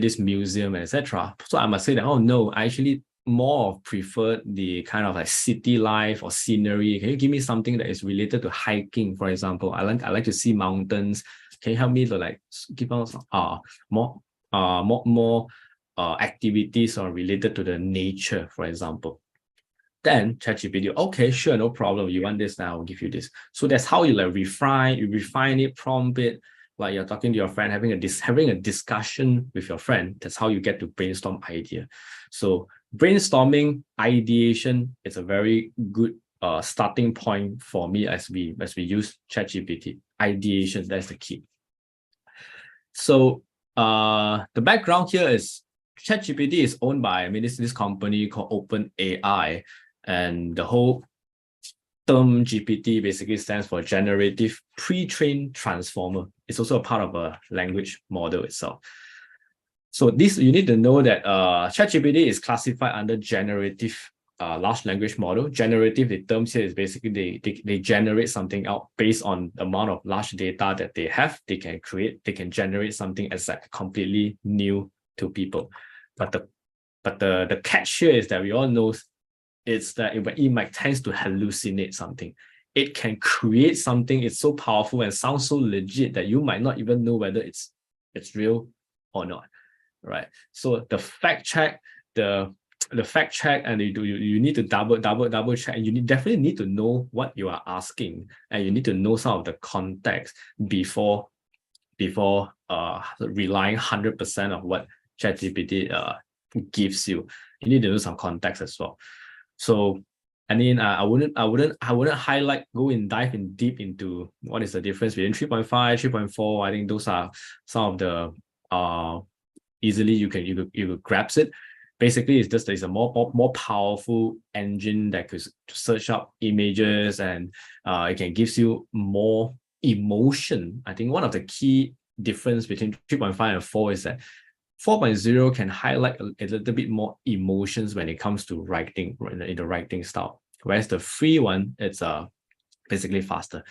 this museum, etc. So I must say that, oh no, I actually more prefer the kind of like city life or scenery. Can you give me something that is related to hiking, for example? I like to see mountains. Can you help me to like give us more activities or related to the nature, for example? Then ChatGPT, okay, sure, no problem. You want this now, I'll give you this. So that's how you like refine it, prompt it, like you're talking to your friend, having a discussion with your friend. That's how you get to brainstorm idea. So brainstorming, ideation is a very good starting point for me as we use ChatGPT. Ideation, that's the key. So the background here is ChatGPT is owned by this company called OpenAI, and the whole term GPT basically stands for Generative Pre-trained Transformer. It's also a part of a language model itself. So this, you need to know that ChatGPT is classified under generative large language model. Generative, the terms here is basically they generate something out based on the amount of large data that they have. They can generate something as like completely new to people. But the catch here is that we all know it's that it might tends to hallucinate something. It can create something, it's so powerful and sounds so legit that you might not even know whether it's real or not. Right. So the fact check, and you need to double check, and you definitely need to know what you are asking, and you need to know some of the context before relying 100% of what ChatGPT gives you. You need to know some context as well. So I mean, I wouldn't highlight, dive in deep into what is the difference between 3.5, 3.4. I think those are some of the easily you could grasp it. Basically, it's just there's a more powerful engine that could search up images, and it can gives you more emotion. I think one of the key difference between 3.5 and 4 is that 4.0 can highlight a little bit more emotions when it comes to writing, in the writing style, whereas the free one, it's basically faster.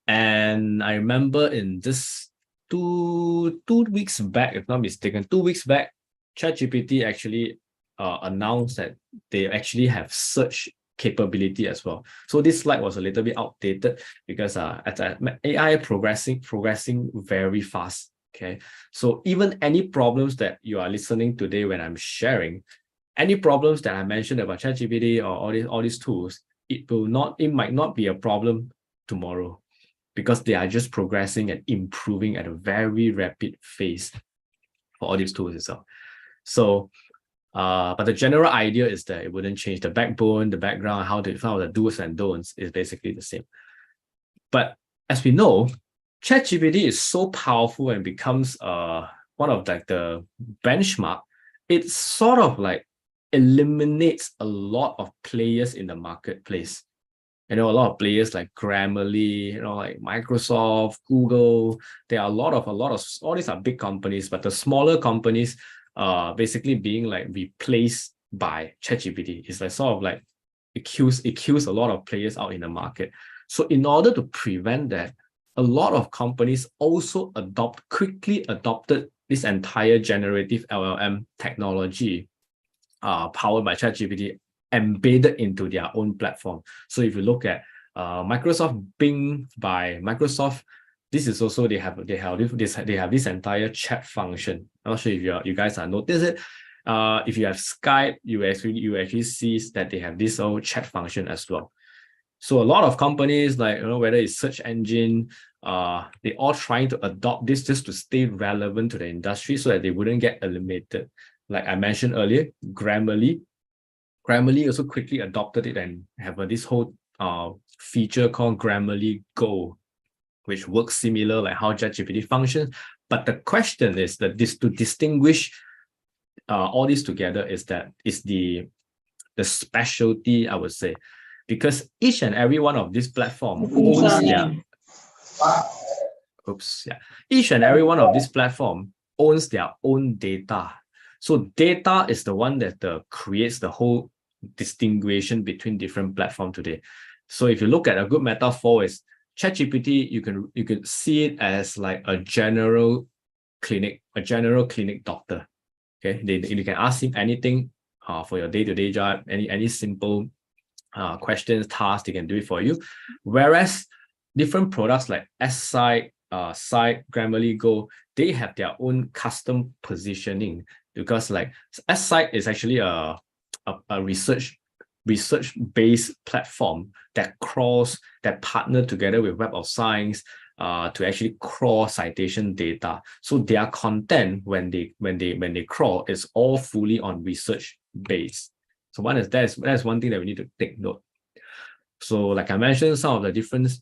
And I remember in this two weeks back, if not mistaken, 2 weeks back, ChatGPT actually announced that they actually have search capability as well. So this slide was a little bit outdated because AI progressing very fast. Okay, so even any problems that you are listening today when I'm sharing, any problems that I mentioned about ChatGPT or all these tools, it might not be a problem tomorrow, because they are just progressing and improving at a very rapid pace for all these tools itself. So, but the general idea is that it wouldn't change. The backbone, the background, how the do's and don'ts is basically the same. But as we know, ChatGPT is so powerful and becomes one of like the benchmark. It sort of like eliminates a lot of players in the marketplace. A lot of players like Grammarly, like Microsoft, Google. There are a lot of all these are big companies, but the smaller companies basically being like replaced by ChatGPT. It's like sort of like it kills a lot of players out in the market. So in order to prevent that, a lot of companies also quickly adopted this entire generative LLM technology powered by ChatGPT, embedded into their own platform. So if you look at Microsoft Bing by Microsoft, this is also they have this entire chat function. I'm not sure if you guys have noticed it. If you have Skype, you actually see that they have this whole chat function as well. So a lot of companies, like whether it's search engine, they all trying to adopt this just to stay relevant to the industry so that they wouldn't get eliminated. Like I mentioned earlier, Grammarly also quickly adopted it and have this whole feature called Grammarly Go, which works similar like how ChatGPT functions. But the question is that to distinguish all this together is the specialty, I would say, because each and every one of these platforms each and every one of these platforms owns their own data. So data is the one that creates the whole distinguishing between different platforms today. So if you look at a good metaphor is ChatGPT, you can see it as like a general clinic doctor. Okay, you can ask him anything for your day-to-day job, any simple questions, tasks, they can do it for you. Whereas different products like S-Site, Site, Grammarly Go, they have their own custom positioning, because like S-Site is actually a research-based platform that partner together with Web of Science to actually crawl citation data. So their content when they crawl is all fully on research based. So that's one thing that we need to take note. So like I mentioned, some of the different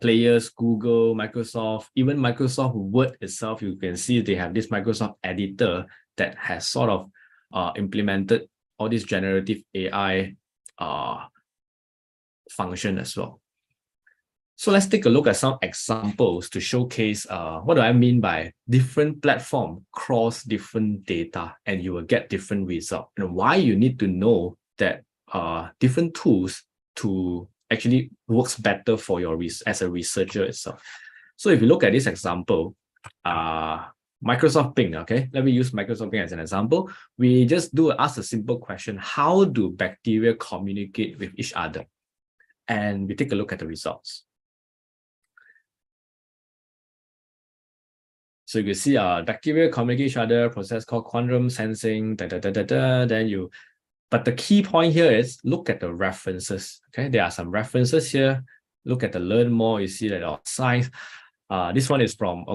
players, Google, Microsoft, even Microsoft Word itself, you can see they have this Microsoft editor that has sort of implemented all this generative AI function as well. So let's take a look at some examples to showcase what do I mean by different platform cross different data and you will get different results, and why you need to know that different tools to actually works better for your as a researcher itself. So if you look at this example, Microsoft Bing, okay, let me use Microsoft Bing as an example. We just ask a simple question: how do bacteria communicate with each other? And we take a look at the results. So you can see bacteria communicate each other, process called quantum sensing, but the key point here is look at the references. Okay, there are some references here. Look at the learn more, you see that science. This one is from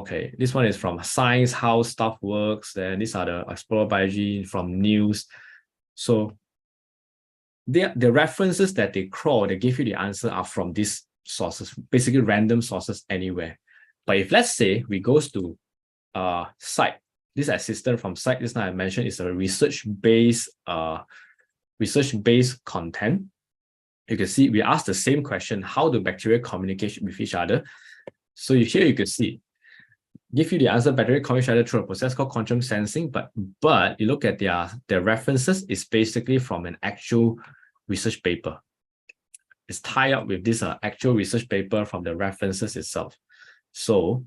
Science, how stuff works. Then these are the Explore Biology from news. So the references that they crawl, they give you the answer are from these sources, basically random sources anywhere. But if let's say we goes to Site, this assistant from Site, this now I mentioned is a research-based content. You can see we ask the same question: how do bacteria communicate with each other? So here you can see, give you the answer: bacteria communicate with each other through a process called quantum sensing. But you look at their references is basically from an actual research paper. It's tied up with this actual research paper from the references itself. So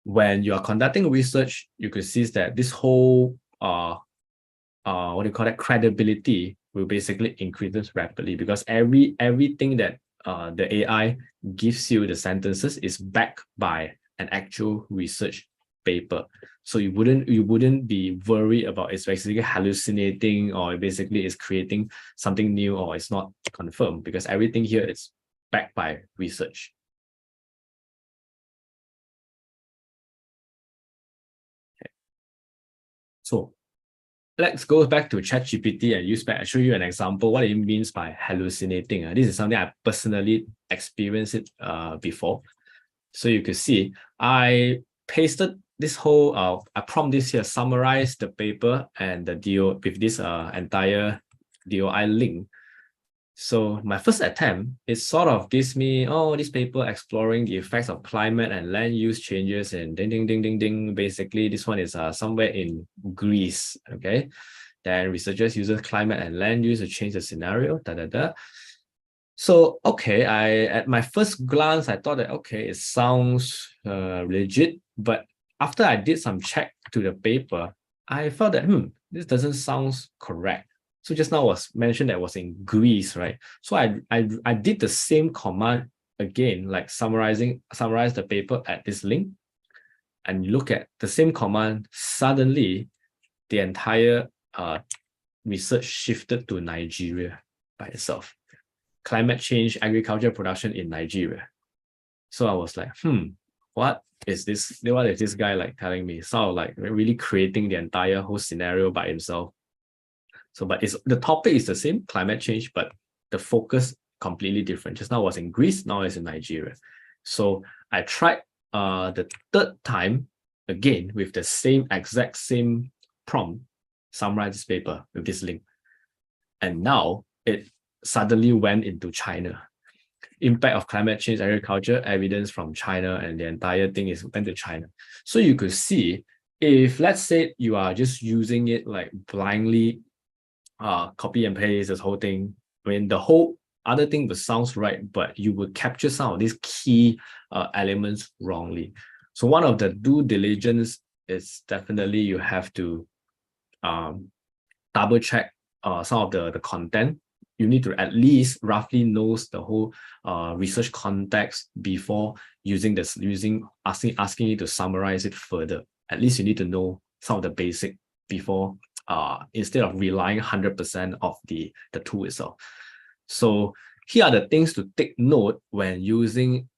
when you are conducting research, you could see that this whole credibility will basically increase rapidly, because everything that the AI gives you, the sentences, is backed by an actual research paper. So you wouldn't be worried about it's basically hallucinating or basically it's creating something new or it's not confirmed, because everything here is backed by research. So let's go back to ChatGPT and I'll show you an example what it means by hallucinating. This is something I personally experienced it before. So you can see I pasted this whole, I prompt this here, summarize the paper and the DO with this entire DOI link. So my first attempt, it sort of gives me, this paper exploring the effects of climate and land use changes and ding, ding, ding, ding, ding. Basically, this one is somewhere in Greece, okay? Then researchers use climate and land use to change the scenario, So, okay, at my first glance, I thought that, okay, it sounds legit, but after I did some check to the paper, I felt that, this doesn't sound correct. So just now was mentioned that it was in Greece, right? So I did the same command again, like summarize the paper at this link, and you look at the same command, suddenly the entire research shifted to Nigeria by itself. Climate change, agriculture production in Nigeria. So I was like, what is this? What is this guy like telling me? Sort of like really creating the entire whole scenario by himself. So, but the topic is the same, climate change, but the focus completely different. Just now was in Greece, now it's in Nigeria. So I tried the third time again with the exact same prompt, summarize this paper with this link. And now it suddenly went into China. Impact of climate change, agriculture, evidence from China, and the entire thing went to China. So you could see, if let's say you are just using it like blindly, copy and paste this whole thing, the whole other thing would sound right, but you would capture some of these key elements wrongly. So one of the due diligence is definitely you have to double check some of the content. You need to at least roughly know the whole research context before asking you to summarize it further. At least you need to know some of the basic before, instead of relying 100% of the tool itself. So here are the things to take note when using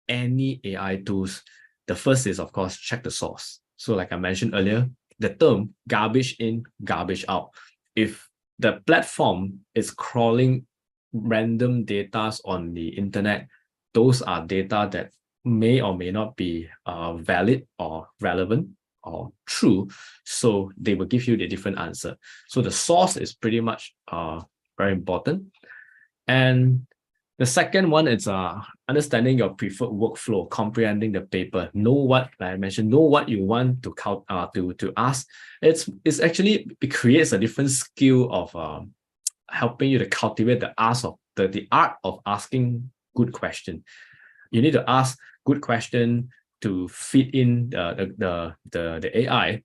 any AI tools. The first is, of course, check the source. So like I mentioned earlier, the term garbage in, garbage out. If the platform is crawling random data on the internet, those are data that may or may not be valid or relevant or true, so they will give you the different answer. So the source is pretty much very important. And The second one is understanding your preferred workflow, comprehending the paper, know what, like I mentioned, know what you want to ask. It's actually, it creates a different skill of helping you to cultivate the art of asking good question. You need to ask good question to fit in the AI,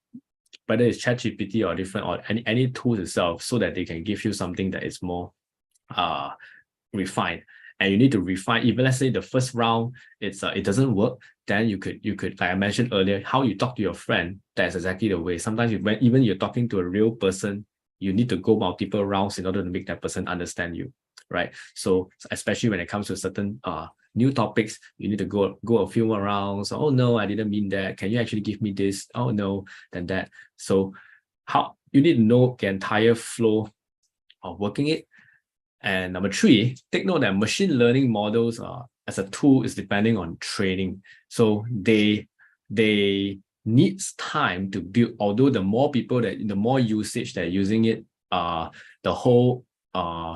whether it's ChatGPT or different or any tools itself, so that they can give you something that is more refined. And you need to refine. Even let's say the first round it doesn't work, then you could, like I mentioned earlier, how you talk to your friend. That's exactly the way. Sometimes even you're talking to a real person, you need to go multiple rounds in order to make that person understand you, right? So especially when it comes to certain new topics, you need to go a few more rounds. Oh no, I didn't mean that. Can you actually give me this? Oh no, then that. So how you need to know the entire flow of working it. And number three, take note that machine learning models as a tool is depending on training. So they needs time to build. Although the more usage they're using it, the whole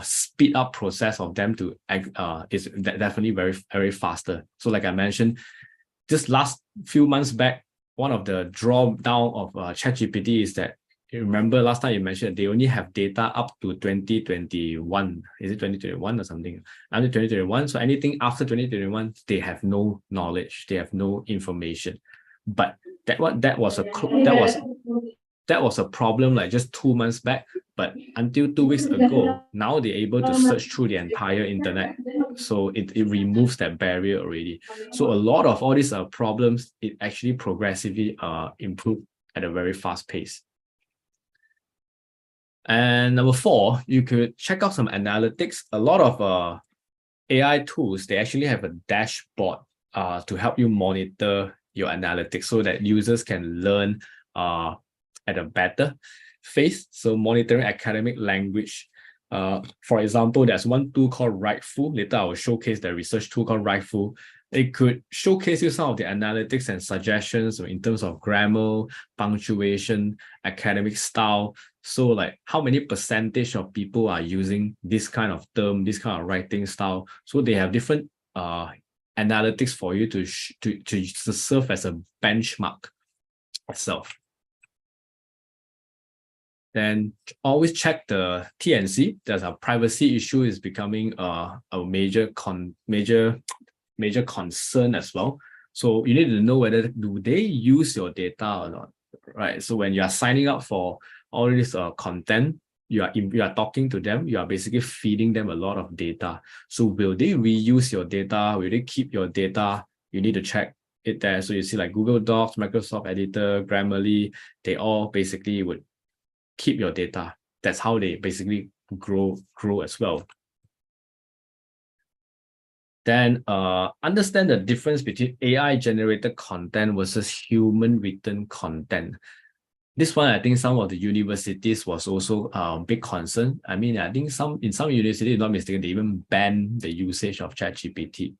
speed up process of them to is definitely very, very faster. So like I mentioned, just last few months back, one of the drawdown of ChatGPT is that, you remember last time you mentioned they only have data up to 2021. Is it 2021 or something? Under 2021. So anything after 2021, they have no knowledge. They have no information. But that was a problem like just 2 months back. But until 2 weeks ago, now they're able to search through the entire internet. So it removes that barrier already. So a lot of all these problems, it actually progressively improve at a very fast pace. And number four, you could check out some analytics. A lot of AI tools, they actually have a dashboard to help you monitor your analytics so that users can learn at a better phase. So monitoring academic language. For example, there's one tool called Rightful. Later, I will showcase the research tool called Rightful. It could showcase you some of the analytics and suggestions in terms of grammar, punctuation, academic style. So like how many percentage of people are using this kind of term, this kind of writing style. So they have different analytics for you to serve as a benchmark itself. Then always check the TNC. There's a privacy issue is becoming a major concern as well. So you need to know whether do they use your data or not, right? So when you are signing up for all this content, you are talking to them, you are basically feeding them a lot of data. So will they reuse your data? Will they keep your data? You need to check it there. So you see like Google Docs, Microsoft Editor, Grammarly, they all basically would keep your data. That's how they basically grow as well. Then understand the difference between AI generated content versus human written content. This one, I think some of the universities was also a big concern. I mean, I think in some universities, if not mistaken, they even ban the usage of ChatGPT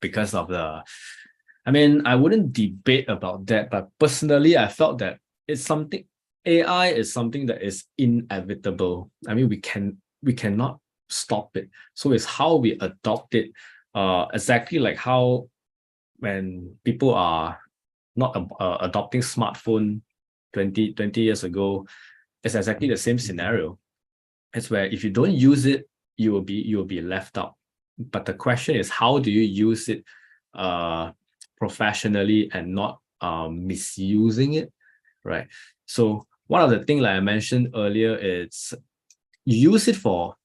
because of I mean, I wouldn't debate about that, but personally, I felt that AI is something that is inevitable. I mean, we cannot stop it. So it's how we adopt it. Exactly like how when people are not adopting smartphone 20 years ago, it's exactly the same scenario. It's where if you don't use it, you will be left out. But the question is, how do you use it professionally and not misusing it, right? So one of the things like I mentioned earlier is use it for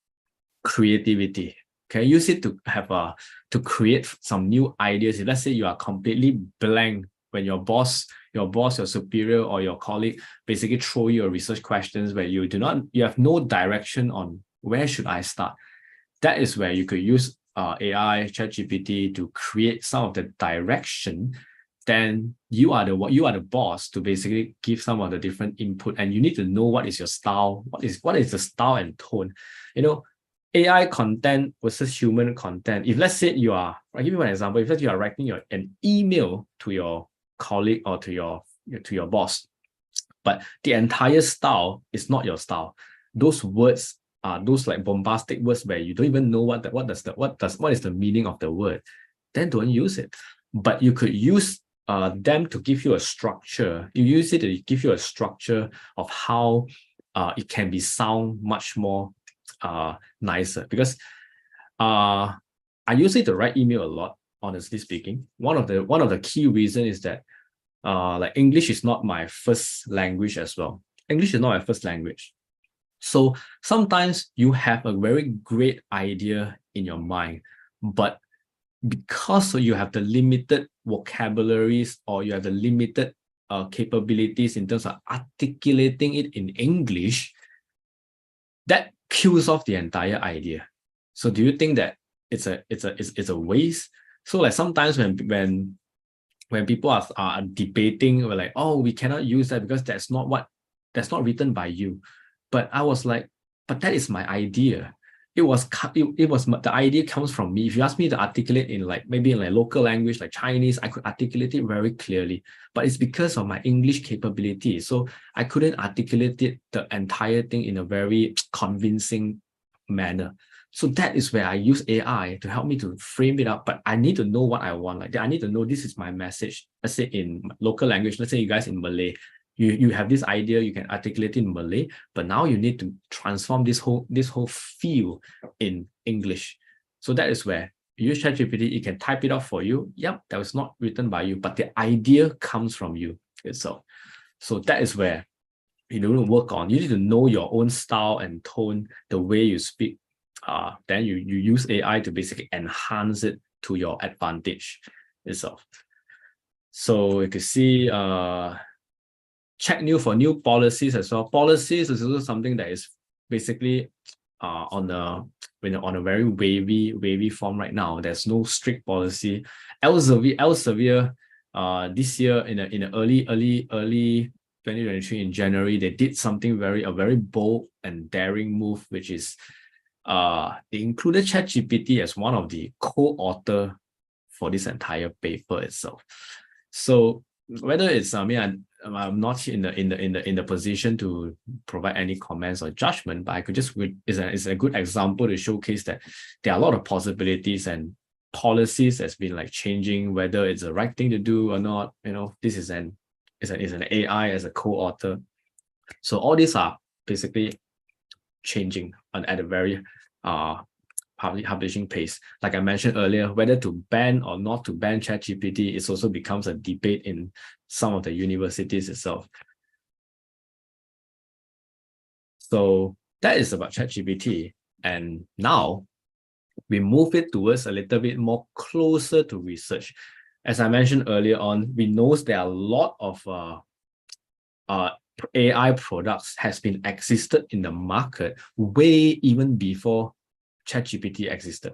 creativity. Okay, use it to have to create some new ideas. If let's say you are completely blank when your boss, your superior, or your colleague basically throw you a research questions where you have no direction on where should I start. That is where you could use AI, ChatGPT to create some of the direction. Then you are the boss to basically give some of the different input, and you need to know what is your style, what is the style and tone. You know, AI content versus human content. If let's say I'll give you an example. If let's say you are writing an email to your colleague or to your boss, but the entire style is not your style. Those words those like bombastic words where you don't even know what is the meaning of the word, then don't use it. But you could use them to give you a structure. You use it to give you a structure of how it can be sound much more nicer. Because I use it to write email a lot, honestly speaking. One of the key reasons is that like English is not my first language as well. English is not my first language. So sometimes you have a very great idea in your mind, but because you have the limited vocabularies or you have the limited capabilities in terms of articulating it in English, that kills off the entire idea. So do you think that it's a waste? So like sometimes when people are debating, we're like, oh, we cannot use that because that's not written by you. But I was like, but that is my idea. The idea comes from me. If you ask me to articulate in maybe in local language like Chinese, I could articulate it very clearly. But it's because of my English capability. So I couldn't articulate the entire thing in a very convincing manner. So that is where I use AI to help me to frame it up. But I need to know what I want. Like I need to know this is my message. Let's say in local language, let's say you guys in Malay. You have this idea, you can articulate it in Malay, but now you need to transform this whole feel in English. So that is where you use ChatGPT, it can type it out for you. Yep, that was not written by you, but the idea comes from you itself. So that is where you need to work on. You need to know your own style and tone, the way you speak. Then you use AI to basically enhance it to your advantage itself. So you can see check new for new policies as well. Policies is also something that is basically on a very wavy form right now. There's no strict policy. Elsevier this year in the early 2023 in January, they did something a very bold and daring move, which is they included ChatGPT as one of the co-author for this entire paper itself. So whether it's I'm not in the position to provide any comments or judgment, but I could just it's a good example to showcase that there are a lot of possibilities and policies that's been changing, whether it's the right thing to do or not. This is an AI as a co-author. So all these are basically changing at a very publishing pace. Like I mentioned earlier, whether to ban or not to ban ChatGPT, it also becomes a debate in some of the universities itself. So that is about ChatGPT. And now we move it towards a little bit more closer to research. As I mentioned earlier on, we know there are a lot of AI products has been existed in the market way even before ChatGPT existed.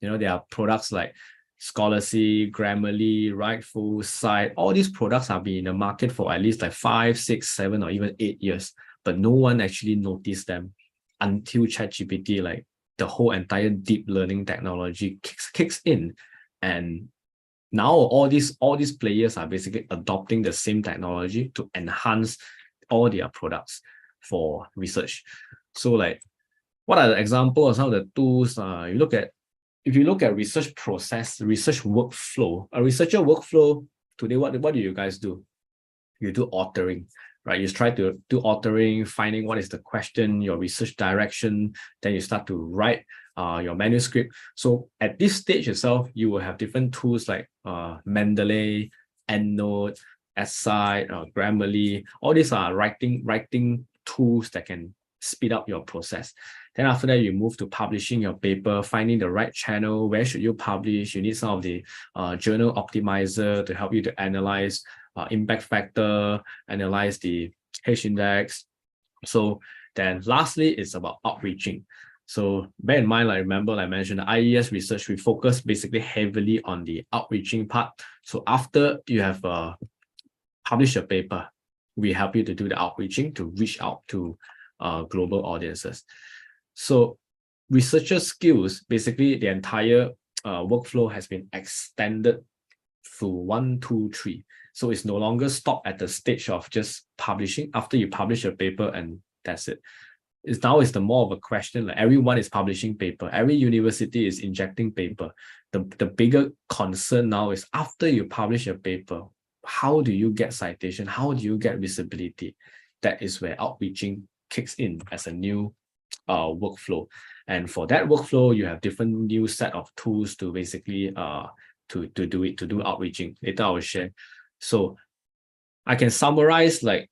There are products like Scholarly, Grammarly, Rightful, Cite. All these products have been in the market for at least 5, 6, 7, or even 8 years, but no one actually noticed them until ChatGPT, the whole entire deep learning technology kicks in, and now all these players are basically adopting the same technology to enhance all their products for research. So what are the examples of some of the tools? If you look at research process, research workflow, a researcher workflow today, what do you guys do? You do authoring, right? You try to do authoring, finding what is the question, your research direction, then you start to write your manuscript. So at this stage itself, you will have different tools like Mendeley, EndNote, Aside, Grammarly. All these are writing tools that can speed up your process. Then after that, you move to publishing your paper, finding the right channel. Where should you publish? You need some of the journal optimizer to help you to analyze impact factor, analyze the H-index. So then lastly, it's about outreaching. So bear in mind, remember I mentioned the IES research, we focus basically heavily on the outreaching part. So after you have published a paper, we help you to do the outreaching to reach out to global audiences. So researcher skills, basically the entire workflow has been extended through 1, 2, 3. So it's no longer stopped at the stage of just publishing. After you publish a paper and that's it. It's the more of a question. Like everyone is publishing paper, every university is injecting paper. The bigger concern now is after you publish a paper, how do you get citation? How do you get visibility? That is where outreaching kicks in as a new workflow. And for that workflow, you have different new set of tools to basically to do outreaching. Later I will share. So I can summarize like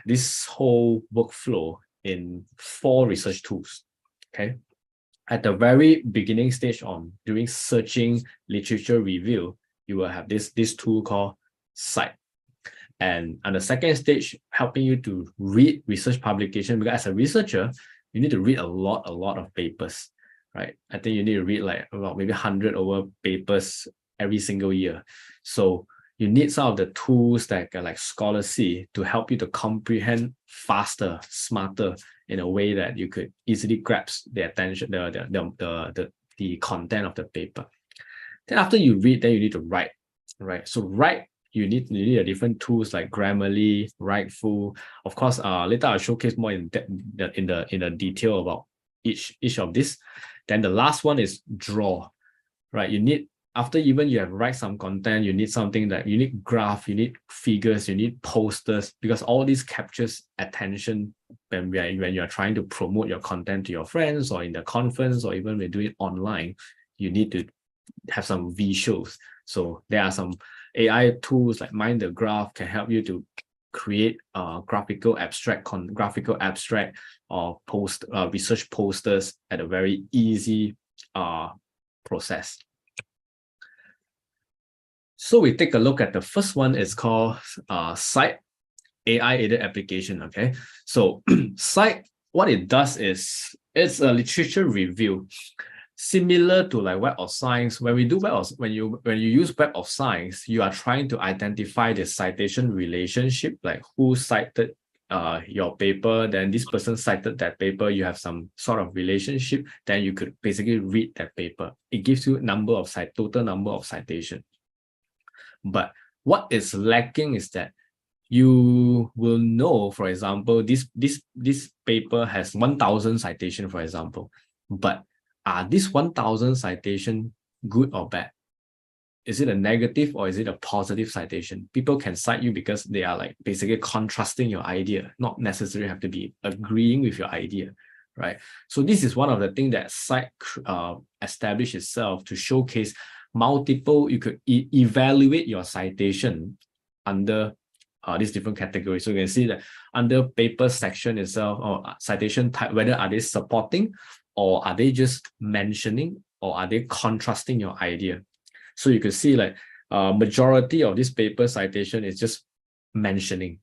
this whole workflow in 4 research tools. Okay. At the very beginning stage on doing searching literature review, you will have this tool called Cite. And on the second stage, helping you to read research publication, because as a researcher, you need to read a lot of papers, right? I think you need to read like about maybe 100 over papers every single year. So you need some of the tools that like Scholarcy to help you to comprehend faster, smarter, in a way that you could easily grasp the attention, the content of the paper. Then after you read, then you need to write, right? So write, you need a different tools like Grammarly, Writeful. Of course, later I'll showcase more in the detail about each of this. Then the last one is Draw, right? You need, after even you have write some content, you need something that you need graph, you need figures, you need posters, because all this captures attention when you are trying to promote your content to your friends or in the conference, or even when you do it online, you need to have some visuals. So there are some AI tools like Mind the Graph can help you to create graphical abstract or research posters at a very easy process. So we take a look at the first one. It's called Cite AI aided application. Okay, so Cite, what it does is it's a literature review, similar to like Web of Science. When you use Web of Science, you are trying to identify the citation relationship, like who cited your paper, then this person cited that paper, you have some sort of relationship, then you could basically read that paper. It gives you total number of citation. But what is lacking is that you will know, for example, this paper has 1,000 citation, for example, but are this 1,000 citation good or bad? Is it a negative or is it a positive citation? People can cite you because they are like basically contrasting your idea, not necessarily have to be agreeing with your idea, right? So this is one of the things that Cite established itself to showcase multiple, you could evaluate your citation under these different categories. So you can see that under paper section itself, or citation type, whether are they supporting or are they just mentioning or are they contrasting your idea. So you can see like majority of this paper citation is just mentioning,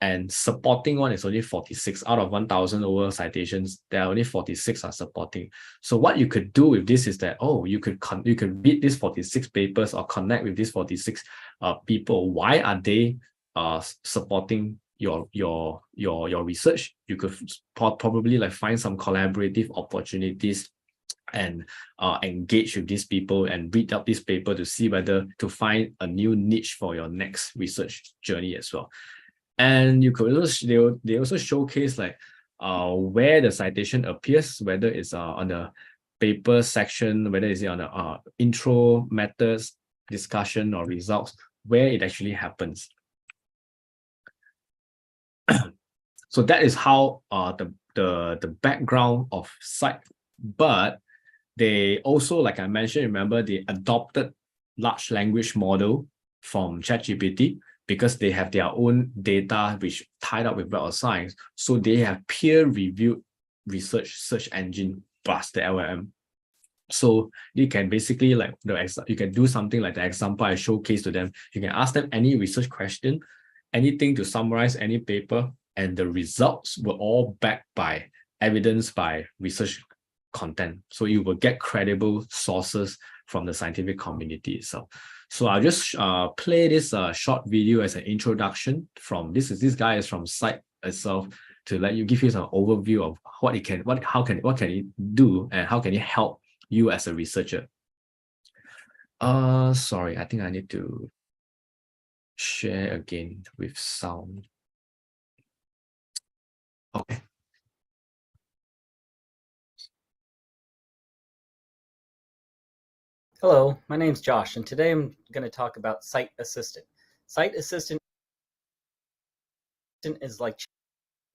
and supporting one is only 46 out of 1,000 over citations. There are only 46 are supporting. So what you could do with this is that, you could read these 46 papers or connect with these 46 people. Why are they supporting your research? You could probably like find some collaborative opportunities and engage with these people and read out this paper to see whether to find a new niche for your next research journey as well. And you could also, they also showcase like where the citation appears, whether it's on the paper section, whether it's on the intro, methods, discussion, or results, where it actually happens. So that is how the background of Cite. But they also, like I mentioned, remember they adopted large language model from ChatGPT, because they have their own data which tied up with Web of Science. So they have peer-reviewed research search engine plus the LLM. So you can basically like you can do something like the example I showcased to them. You can ask them any research question, anything to summarize any paper, and the results were all backed by evidence by research content. So you will get credible sources from the scientific community itself. So I'll just play this short video as an introduction from this guy is from Cite itself, to give you some overview of what it can, what can it do, and how can it help you as a researcher. Sorry, I think I need to share again with sound. Okay. Hello, my name's Josh, and today I'm going to talk about Site Assistant. Site Assistant is like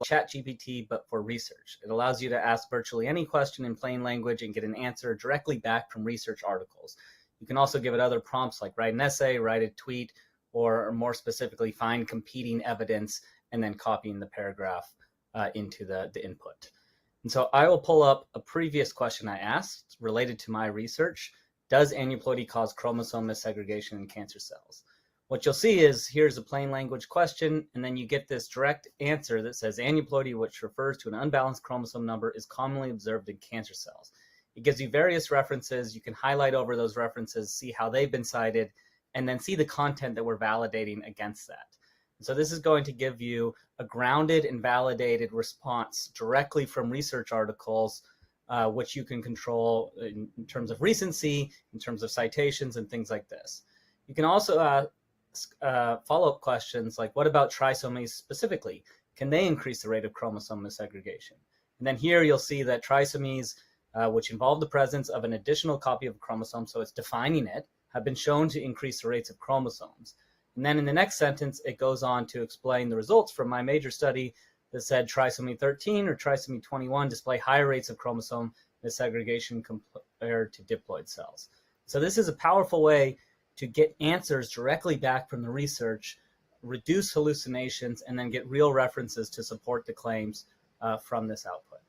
ChatGPT, but for research. It allows you to ask virtually any question in plain language and get an answer directly back from research articles. You can also give it other prompts like write an essay, write a tweet, or more specifically, find competing evidence and then copying the paragraph into the input. And so I will pull up a previous question I asked related to my research. Does aneuploidy cause chromosome missegregation in cancer cells? What you'll see is here's a plain language question, and then you get this direct answer that says aneuploidy, which refers to an unbalanced chromosome number, is commonly observed in cancer cells. It gives you various references. You can highlight over those references, see how they've been cited, and then see the content that we're validating against that. So this is going to give you a grounded and validated response directly from research articles, which you can control in terms of recency, in terms of citations, and things like this. You can also follow-up questions like, what about trisomies specifically? Can they increase the rate of chromosome missegregation? And then here you'll see that trisomies, which involve the presence of an additional copy of a chromosome, so it's defining it, have been shown to increase the rates of chromosomes. And then in the next sentence, it goes on to explain the results from my major study that said trisomy 13 or trisomy 21 display higher rates of chromosome missegregation compared to diploid cells. So this is a powerful way to get answers directly back from the research, reduce hallucinations, and then get real references to support the claims from this output.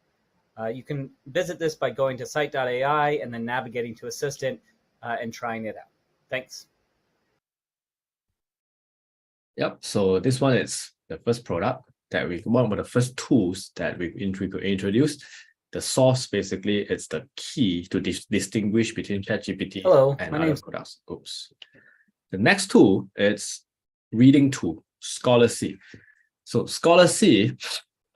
You can visit this by going to site.ai and then navigating to Assistant and trying it out. Thanks. Yep, so this one is the first product that one of the first tools that we introduced. The source, basically, it's the key to distinguish between ChatGPT and other products. Oops. The next tool is reading tool, Scholar-C. So Scholar-C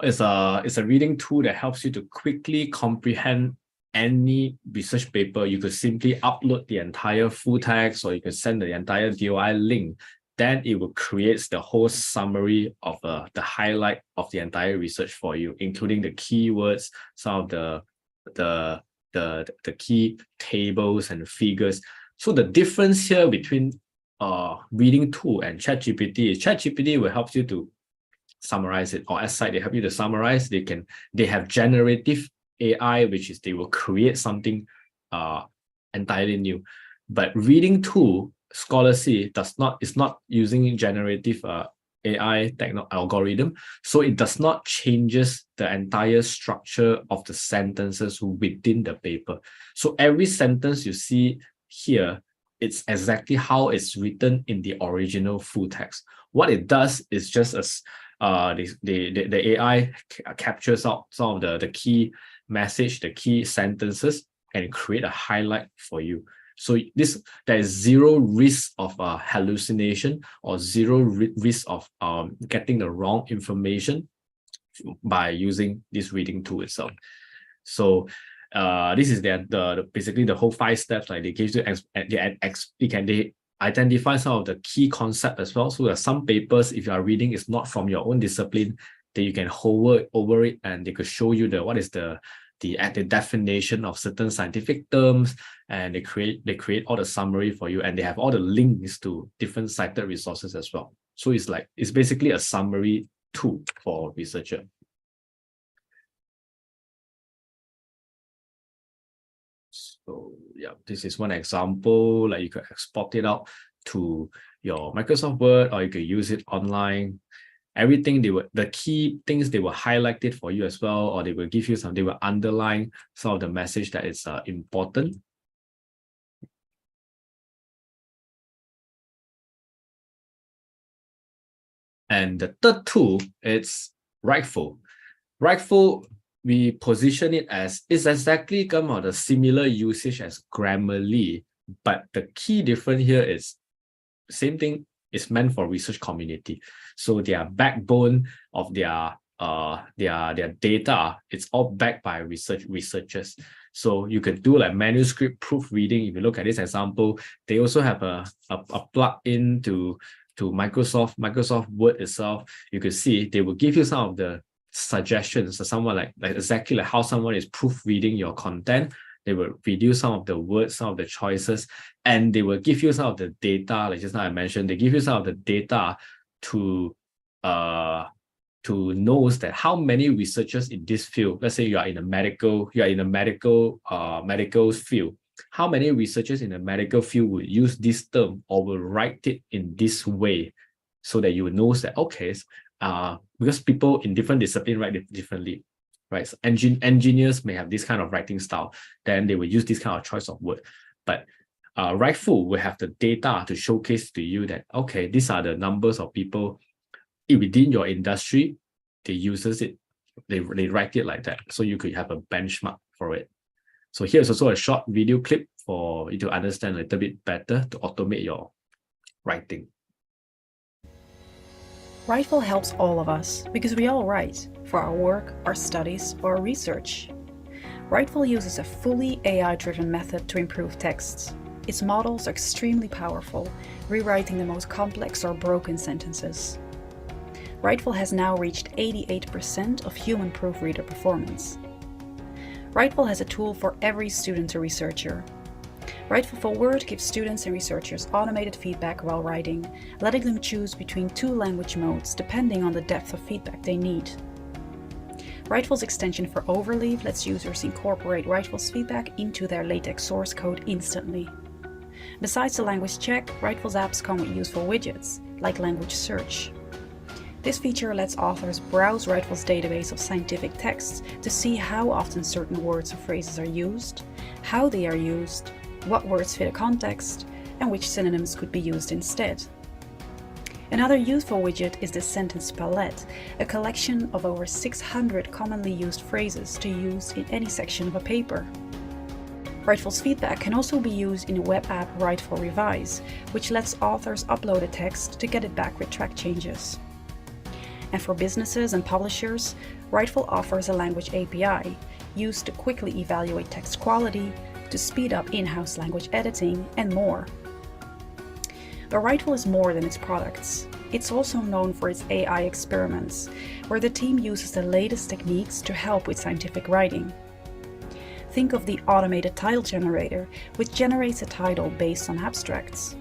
is a reading tool that helps you to quickly comprehend any research paper. You could simply upload the entire full text, or you can send the entire DOI link. Then it will create the whole summary of the highlight of the entire research for you, including the keywords, some of the key tables and figures. So the difference here between reading tool and ChatGPT is ChatGPT will help you to summarize it, or as site they help you to summarize. They have generative AI, which is they will create something entirely new. But reading tool, Scholar-C is not using generative AI algorithm, so it does not changes the entire structure of the sentences within the paper. So every sentence you see here, it's exactly how it's written in the original full text. What it does is just as the AI captures out some of the key message, the key sentences, and create a highlight for you. So there is zero risk of hallucination or zero risk of getting the wrong information by using this reading tool itself. So this is basically the whole 5 steps. Like they give you they identify some of the key concepts as well. So there are some papers, if you are reading, it's not from your own discipline, that you can hover over it and they could show you what is the definition of certain scientific terms, and they create all the summary for you, and they have all the links to different cited resources as well. So it's basically a summary tool for researcher. So yeah, this is one example. Like you could export it out to your Microsoft Word, or you could use it online. Everything the key things they will highlight it for you as well, or they will give you they will underline some of the message that is important. And the third tool, it's Writeful. Writeful, we position it as it's exactly kind of the similar usage as Grammarly, but the key difference here is same thing. It's meant for research community. So their backbone of their data, it's all backed by researchers. So you could do like manuscript proofreading. If you look at this example, they also have a plug-in to Microsoft Word itself. You could see they will give you some of the suggestions. So someone like exactly like how someone is proofreading your content. They will reduce some of the words, some of the choices, and they will give you some of the data. Like just now I mentioned, they give you some of the data to know that how many researchers in this field. Let's say you are in a medical field. How many researchers in the medical field will use this term or will write it in this way, so that you will know that okay, because people in different disciplines write it differently, right? So engineers may have this kind of writing style, then they will use this kind of choice of word. But Rightful will have the data to showcase to you that okay, these are the numbers of people within your industry. They uses it, they write it like that, so you could have a benchmark for it. So here's also a short video clip for you to understand a little bit better to automate your writing. Rightful helps all of us because we all write for our work, our studies, or our research. Rightful uses a fully AI-driven method to improve texts. Its models are extremely powerful, rewriting the most complex or broken sentences. Rightful has now reached 88% of human proofreader performance. Rightful has a tool for every student or researcher. Rightful for Word gives students and researchers automated feedback while writing, letting them choose between 2 language modes depending on the depth of feedback they need. Rightful's extension for Overleaf lets users incorporate Rightful's feedback into their LaTeX source code instantly. Besides the language check, Rightful's apps come with useful widgets, like language search. This feature lets authors browse Rightful's database of scientific texts to see how often certain words or phrases are used, how they are used, what words fit a context, and which synonyms could be used instead. Another useful widget is the Sentence Palette, a collection of over 600 commonly used phrases to use in any section of a paper. Rightful's feedback can also be used in the web app Rightful Revise, which lets authors upload a text to get it back with track changes. And for businesses and publishers, Rightful offers a language API used to quickly evaluate text quality, to speed up in-house language editing, and more. But Rightful is more than its products. It's also known for its AI experiments, where the team uses the latest techniques to help with scientific writing. Think of the automated title generator, which generates a title based on abstracts.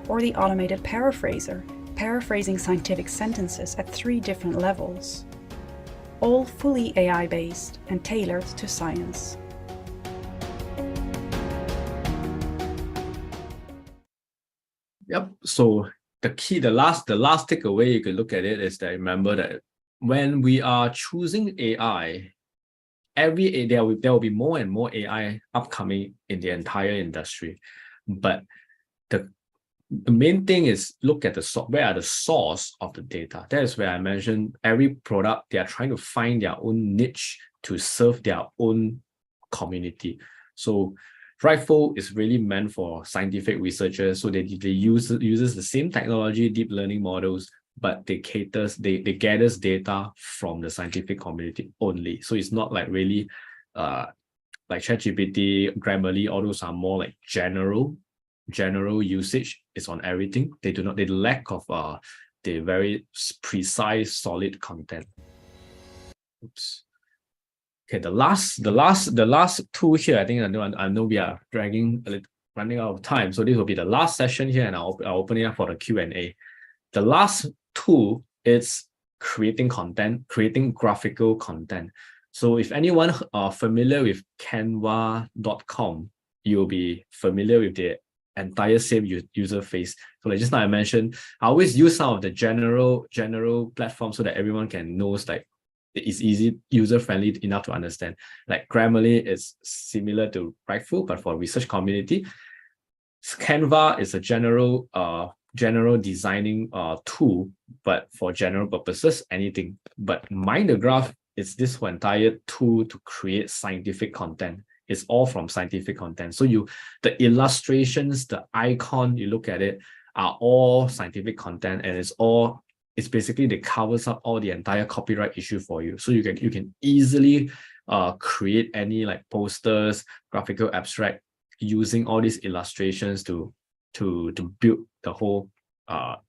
Or the automated paraphraser, paraphrasing scientific sentences at 3 different levels. All fully AI-based and tailored to science. Yep. So the last takeaway you can look at it is that remember that when we are choosing AI, there will be more and more AI upcoming in the entire industry. But the main thing is look at where are the source of the data. That is where I mentioned every product, they are trying to find their own niche to serve their own community. So Rightful is really meant for scientific researchers, so they uses the same technology, deep learning models, but they gathers data from the scientific community only. So it's not like really like ChatGPT, Grammarly, all those are more like general usage. It's on everything. They lack of the very precise, solid content. Oops. Okay, the last tool here, I think I know we are running out of time. So this will be the last session here, and I'll open it up for the Q&A. The last tool is creating content, creating graphical content. So if anyone are familiar with Canva.com, you'll be familiar with the entire same user face. So like just now I mentioned, I always use some of the general platforms so that everyone can know like it's easy, user-friendly enough to understand. Like Grammarly is similar to Rightful, but for research community. Canva is a general designing tool, but for general purposes, anything. But Mind the Graph is this entire tool to create scientific content. It's all from scientific content. So the illustrations, the icon, you look at it, are all scientific content, and it's basically it covers up all the entire copyright issue for you. So you can easily create any like posters, graphical abstract using all these illustrations to build the whole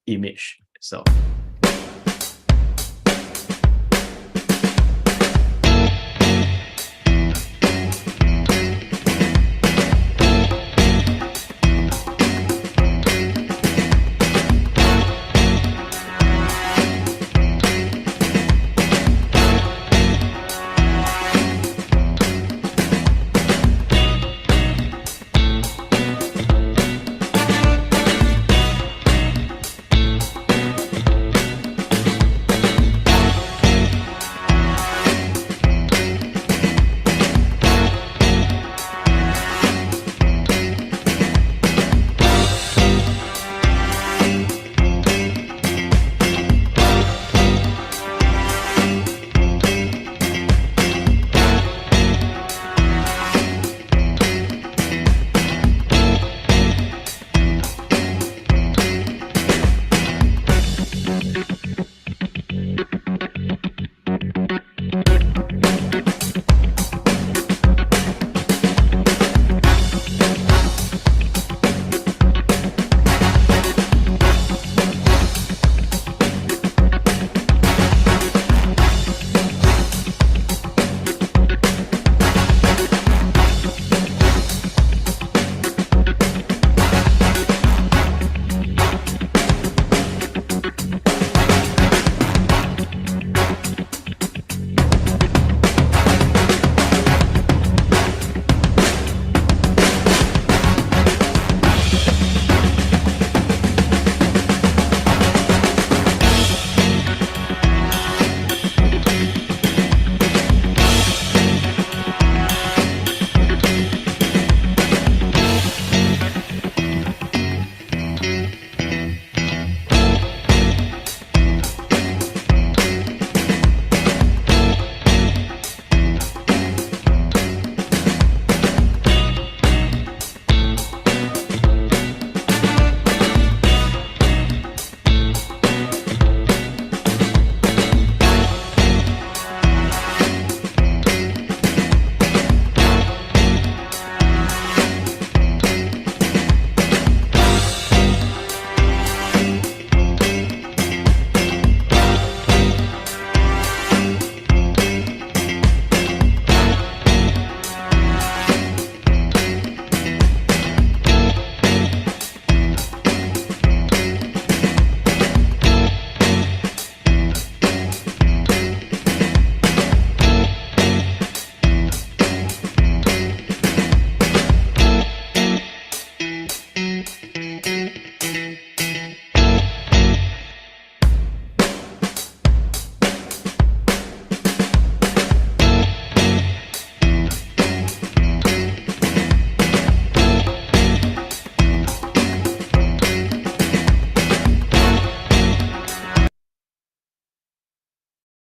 image itself.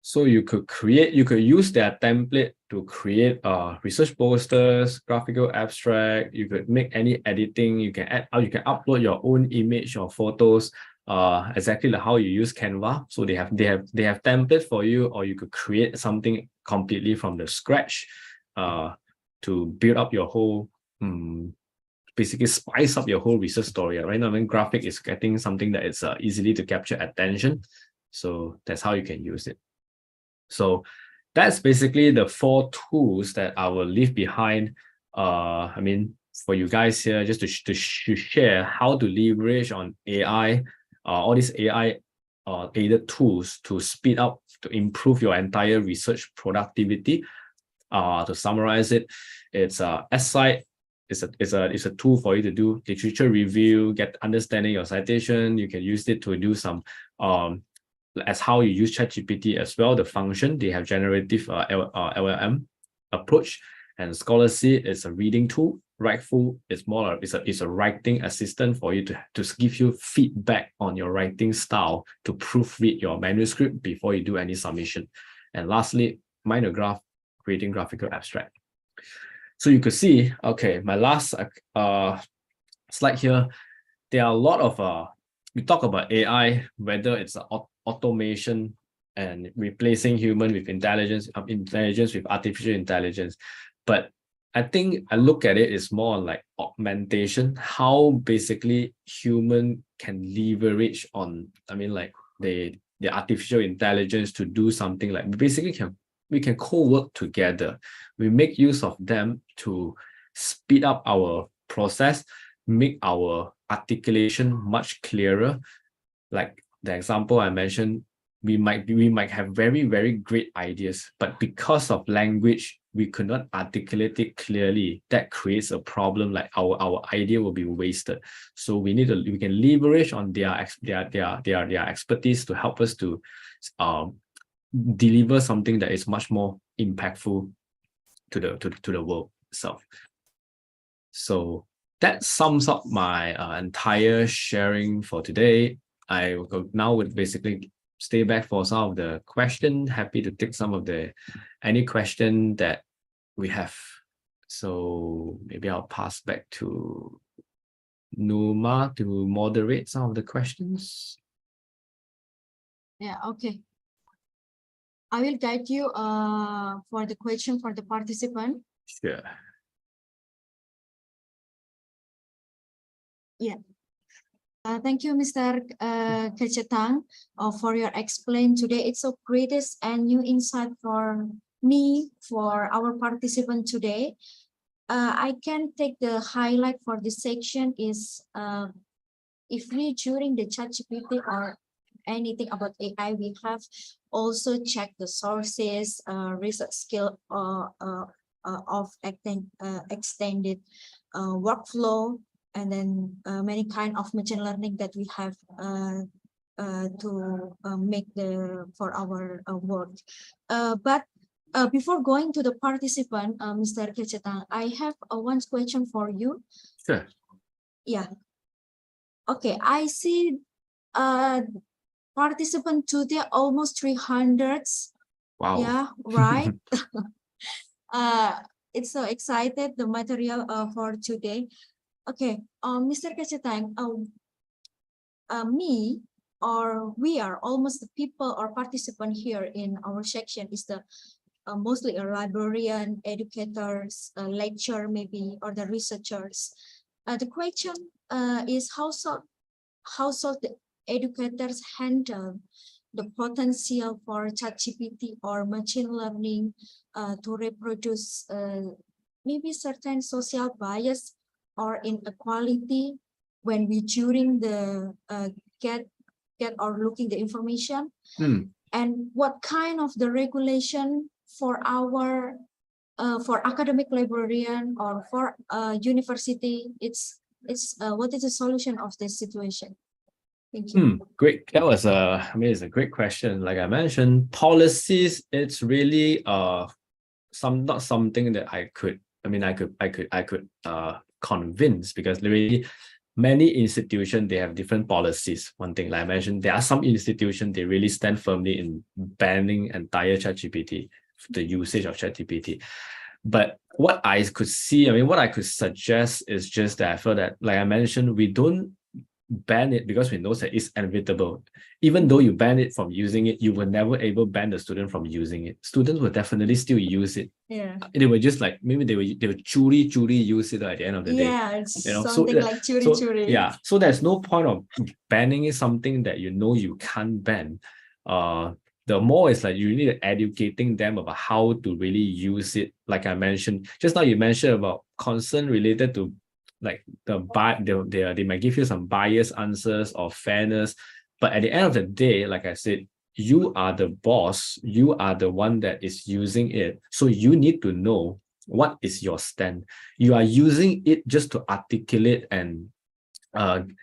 So you could use their template to create research posters, graphical abstract. You could make any editing. You can upload your own image or photos. Exactly like how you use Canva. So they have template for you, or you could create something completely from the scratch to build up your whole basically spice up your whole research story. Right now, when graphic is getting something that is easily to capture attention. So that's how you can use it. So that's basically the 4 tools that I will leave behind. I mean, for you guys here, just to share how to leverage on AI, all these AI aided tools to speed up, to improve your entire research productivity. To summarize it, it's SCite. It's a tool for you to do literature review, get understanding your citation. You can use it to do some as how you use ChatGPT as well. The function, they have generative LLM approach, and Scholarly is a reading tool. Writeful is more it's a writing assistant for you to give you feedback on your writing style, to proofread your manuscript before you do any submission. And lastly, Mindograph, creating graphical abstract. So you could see, okay, my last slide here, there are a lot of we talk about AI, whether it's automation and replacing human with intelligence with artificial intelligence. But I think I look at it as more like augmentation, how basically human can leverage on, I mean, like the artificial intelligence to do something like basically we can co-work together. We make use of them to speed up our process, make our articulation much clearer. Like the example I mentioned, we might have very, very great ideas, but because of language, we could not articulate it clearly. That creates a problem, like our idea will be wasted. So we can leverage on their expertise to help us to deliver something that is much more impactful to the world itself. So that sums up my entire sharing for today. I now would basically stay back for some of the questions. Happy to take some of any question that we have. So maybe I'll pass back to Numa to moderate some of the questions. Yeah, okay. I will guide you for the question for the participant. Sure. Yeah. Thank you, Mr. Kecetang, for your explain today. It's so greatest and new insight for me, for our participant today. I can take the highlight for this section is if we during the ChatGPT or anything about AI, we have also checked the sources, research skill of extended workflow, and then many kind of machine learning that we have to make for our work. But before going to the participant, Mr. Kecetang, I have one question for you. Sure. Yeah. Okay, I see participant today almost 300. Wow. Yeah, right. It's so excited, the material for today. Okay, Mr. Kecetang, me or we are almost the people or participant here in our section is the mostly a librarian, educators, lecturer maybe, or the researchers. The question is how the educators handle the potential for ChatGPT or machine learning to reproduce maybe certain social bias or inequality when we during the get or looking the information, and what kind of the regulation for our for academic librarian or for university, it's what is the solution of this situation? Thank you. Great. That was it's a great question. Like I mentioned, policies, it's really not something that I could convince, because really many institutions, they have different policies. One thing, like I mentioned, there are some institutions, they really stand firmly in banning entire ChatGPT, the usage of ChatGPT. But what I could see, I mean, what I could suggest is just that I feel that, like I mentioned, we don't ban it because we know that it's inevitable. Even though you ban it from using it, you will never able ban the student from using it. Students will definitely still use it. Yeah. They will just like, maybe they will truly use it at the end of the day. Yeah, it's You know, something like churi. Yeah, so there's no point of banning is something that you know you can't ban. The more is like you need to educating them about how to really use it. Like I mentioned just now, you mentioned about concern related to like they might give you some biased answers or fairness, but at the end of the day, like I said, you are the boss, you are the one that is using it, so you need to know what is your stand. You are using it just to articulate and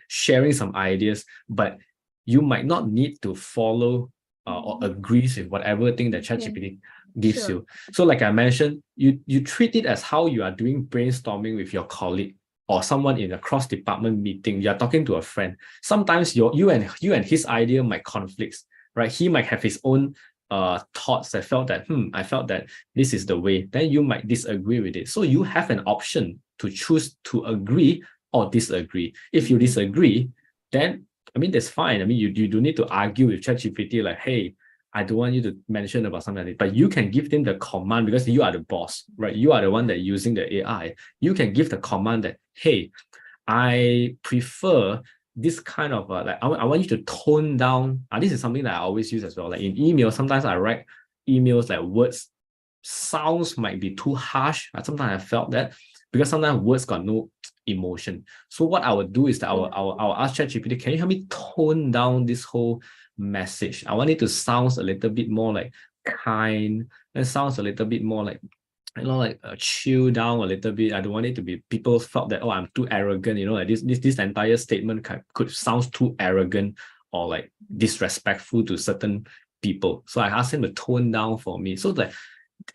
sharing some ideas, but you might not need to follow or agrees with whatever thing that ChatGPT gives you. So like I mentioned, you treat it as how you are doing brainstorming with your colleague or someone in a cross-department meeting. You're talking to a friend. Sometimes you and his idea might conflict, right? He might have his own thoughts that felt that, I felt that this is the way. Then you might disagree with it. So you have an option to choose to agree or disagree. If you disagree, then I mean, that's fine. I mean, you do need to argue with ChatGPT like, hey, I don't want you to mention about something like that. But you can give them the command because you are the boss, right? You are the one that using the AI. You can give the command that, hey, I prefer this kind of like, I want you to tone down. This is something that I always use as well. Like in email, sometimes I write emails like words, sounds might be too harsh. Sometimes I felt that because sometimes words got no emotion. So what I would do is that I will ask ChatGPT, can you help me tone down this whole message? I want it to sound a little bit more like kind, and sounds a little bit more like, like chill down a little bit. I don't want it to be people felt that, oh, I'm too arrogant, like this entire statement could sound too arrogant or like disrespectful to certain people. So I asked him to tone down for me. So that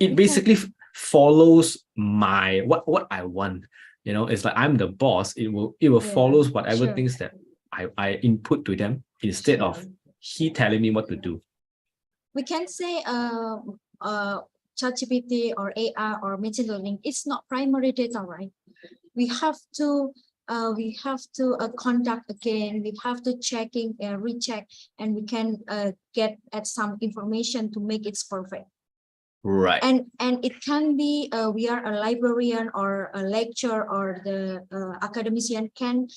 it basically follows my what I want. It's like I'm the boss. It will follow whatever things that I input to them instead of he telling me what to do. We can say ChatGPT or AI or machine learning, it's not primary data, right? We have to conduct again. We have to recheck, and we can get at some information to make it perfect. Right. And it can be we are a librarian or a lecturer or the academician can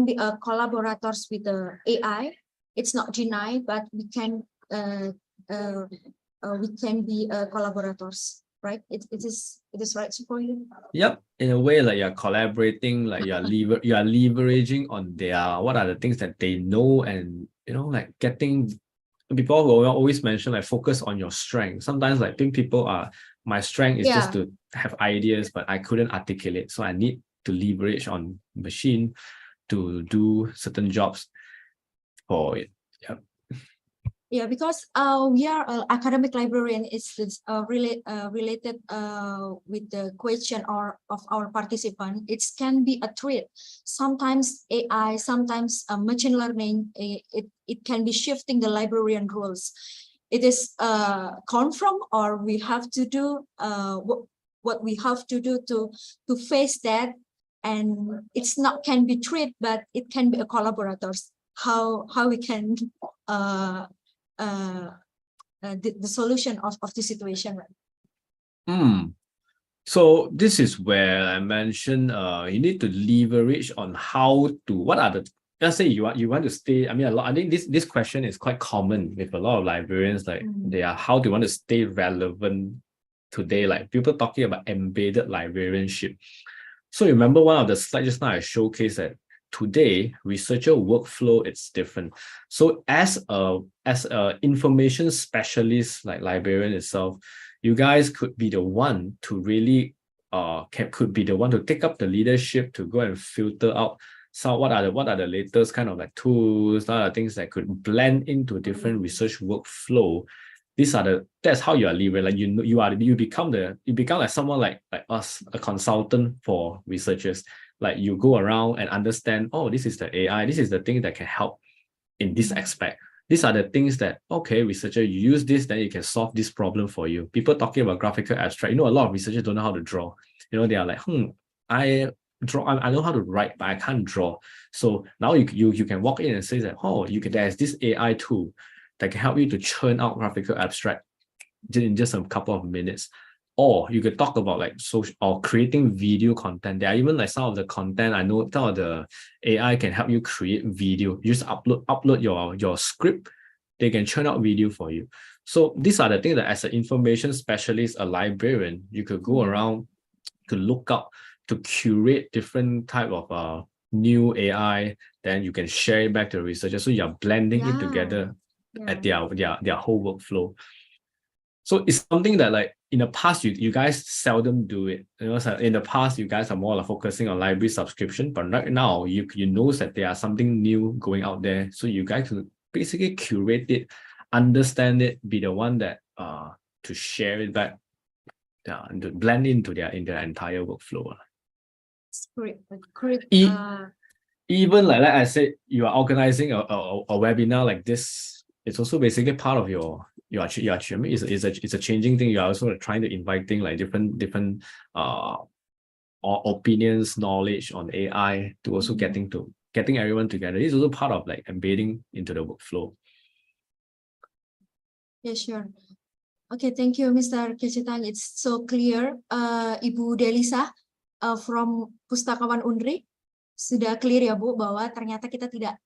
be collaborators with the AI. It's not denied, but we can be collaborators, right? It is right for you. Yep. In a way, like you're collaborating, like you are leveraging on their what are the things that they know, and like getting. People will always mention like focus on your strength. Sometimes like think people are my strength is just to have ideas, but I couldn't articulate. So I need to leverage on machine to do certain jobs for it. Yep. Yeah, because we are academic librarian. It's related with the question of our participant. It can be a threat. Sometimes AI, sometimes machine learning. It can be shifting the librarian roles. It is confirm, or we have to do what we have to do to face that. And it's not can be threat, but it can be a collaborators. How we can the solution of the situation, right? So this is where I mentioned you need to leverage on how to let's say you want to stay. I mean, I think this question is quite common with a lot of librarians. Like how do you want to stay relevant today? Like people talking about embedded librarianship. So remember one of the slides just now I showcased that today researcher workflow it's different. So as a information specialist like librarian itself, you guys could be the one to really could be the one to take up the leadership to go and filter out what are the latest kind of like tools, things that could blend into different research workflow. That's how you are leveraging. Like you become like someone like us, a consultant for researchers. Like you go around and understand, oh, this is the AI, this is the thing that can help in this aspect. These are the things that, okay, researcher, you use this, then you can solve this problem for you. People talking about graphical abstract, a lot of researchers don't know how to draw. They are like, I know how to write, but I can't draw. So now you can walk in and say that, there's this AI tool that can help you to churn out graphical abstract in just a couple of minutes. Or you could talk about like social or creating video content. There are even like some of the content I know some of the AI can help you create video. You just upload your script, they can churn out video for you. So these are the things that as an information specialist, a librarian, you could go around to look up to curate different type of new AI, then you can share it back to the researchers. So you're blending it together at their whole workflow. So it's something that like in the past, you guys seldom do it. So in the past, you guys are more like focusing on library subscription, but right now you know that there are something new going out there. So you guys can basically curate it, understand it, be the one that to share it back, and to blend into their entire workflow. Great. Even like I said, you are organizing a webinar like this. It's also basically part of your it's a changing thing. You are also trying to invite things like different opinions, knowledge on AI to also getting everyone together. It's also part of like embedding into the workflow. Yeah, sure. Okay, thank you, Mr. Kecitang. It's so clear. Ibu Delisa from Pustakawan Unri sudah clear ya Bu bahwa ternyata kita tidak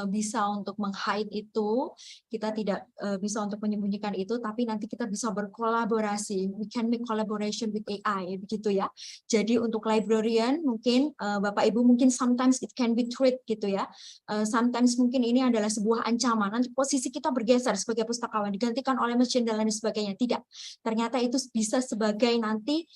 bisa untuk meng-hide itu, kita tidak bisa untuk menyembunyikan itu, tapi nanti kita bisa berkolaborasi. We can make collaboration with AI, begitu ya. Jadi untuk librarian mungkin Bapak Ibu mungkin sometimes it can be threat gitu ya. Sometimes mungkin ini adalah sebuah ancaman. Nanti posisi kita bergeser sebagai pustakawan digantikan oleh mesin dan lain sebagainya. Tidak. Ternyata itu bisa sebagai nanti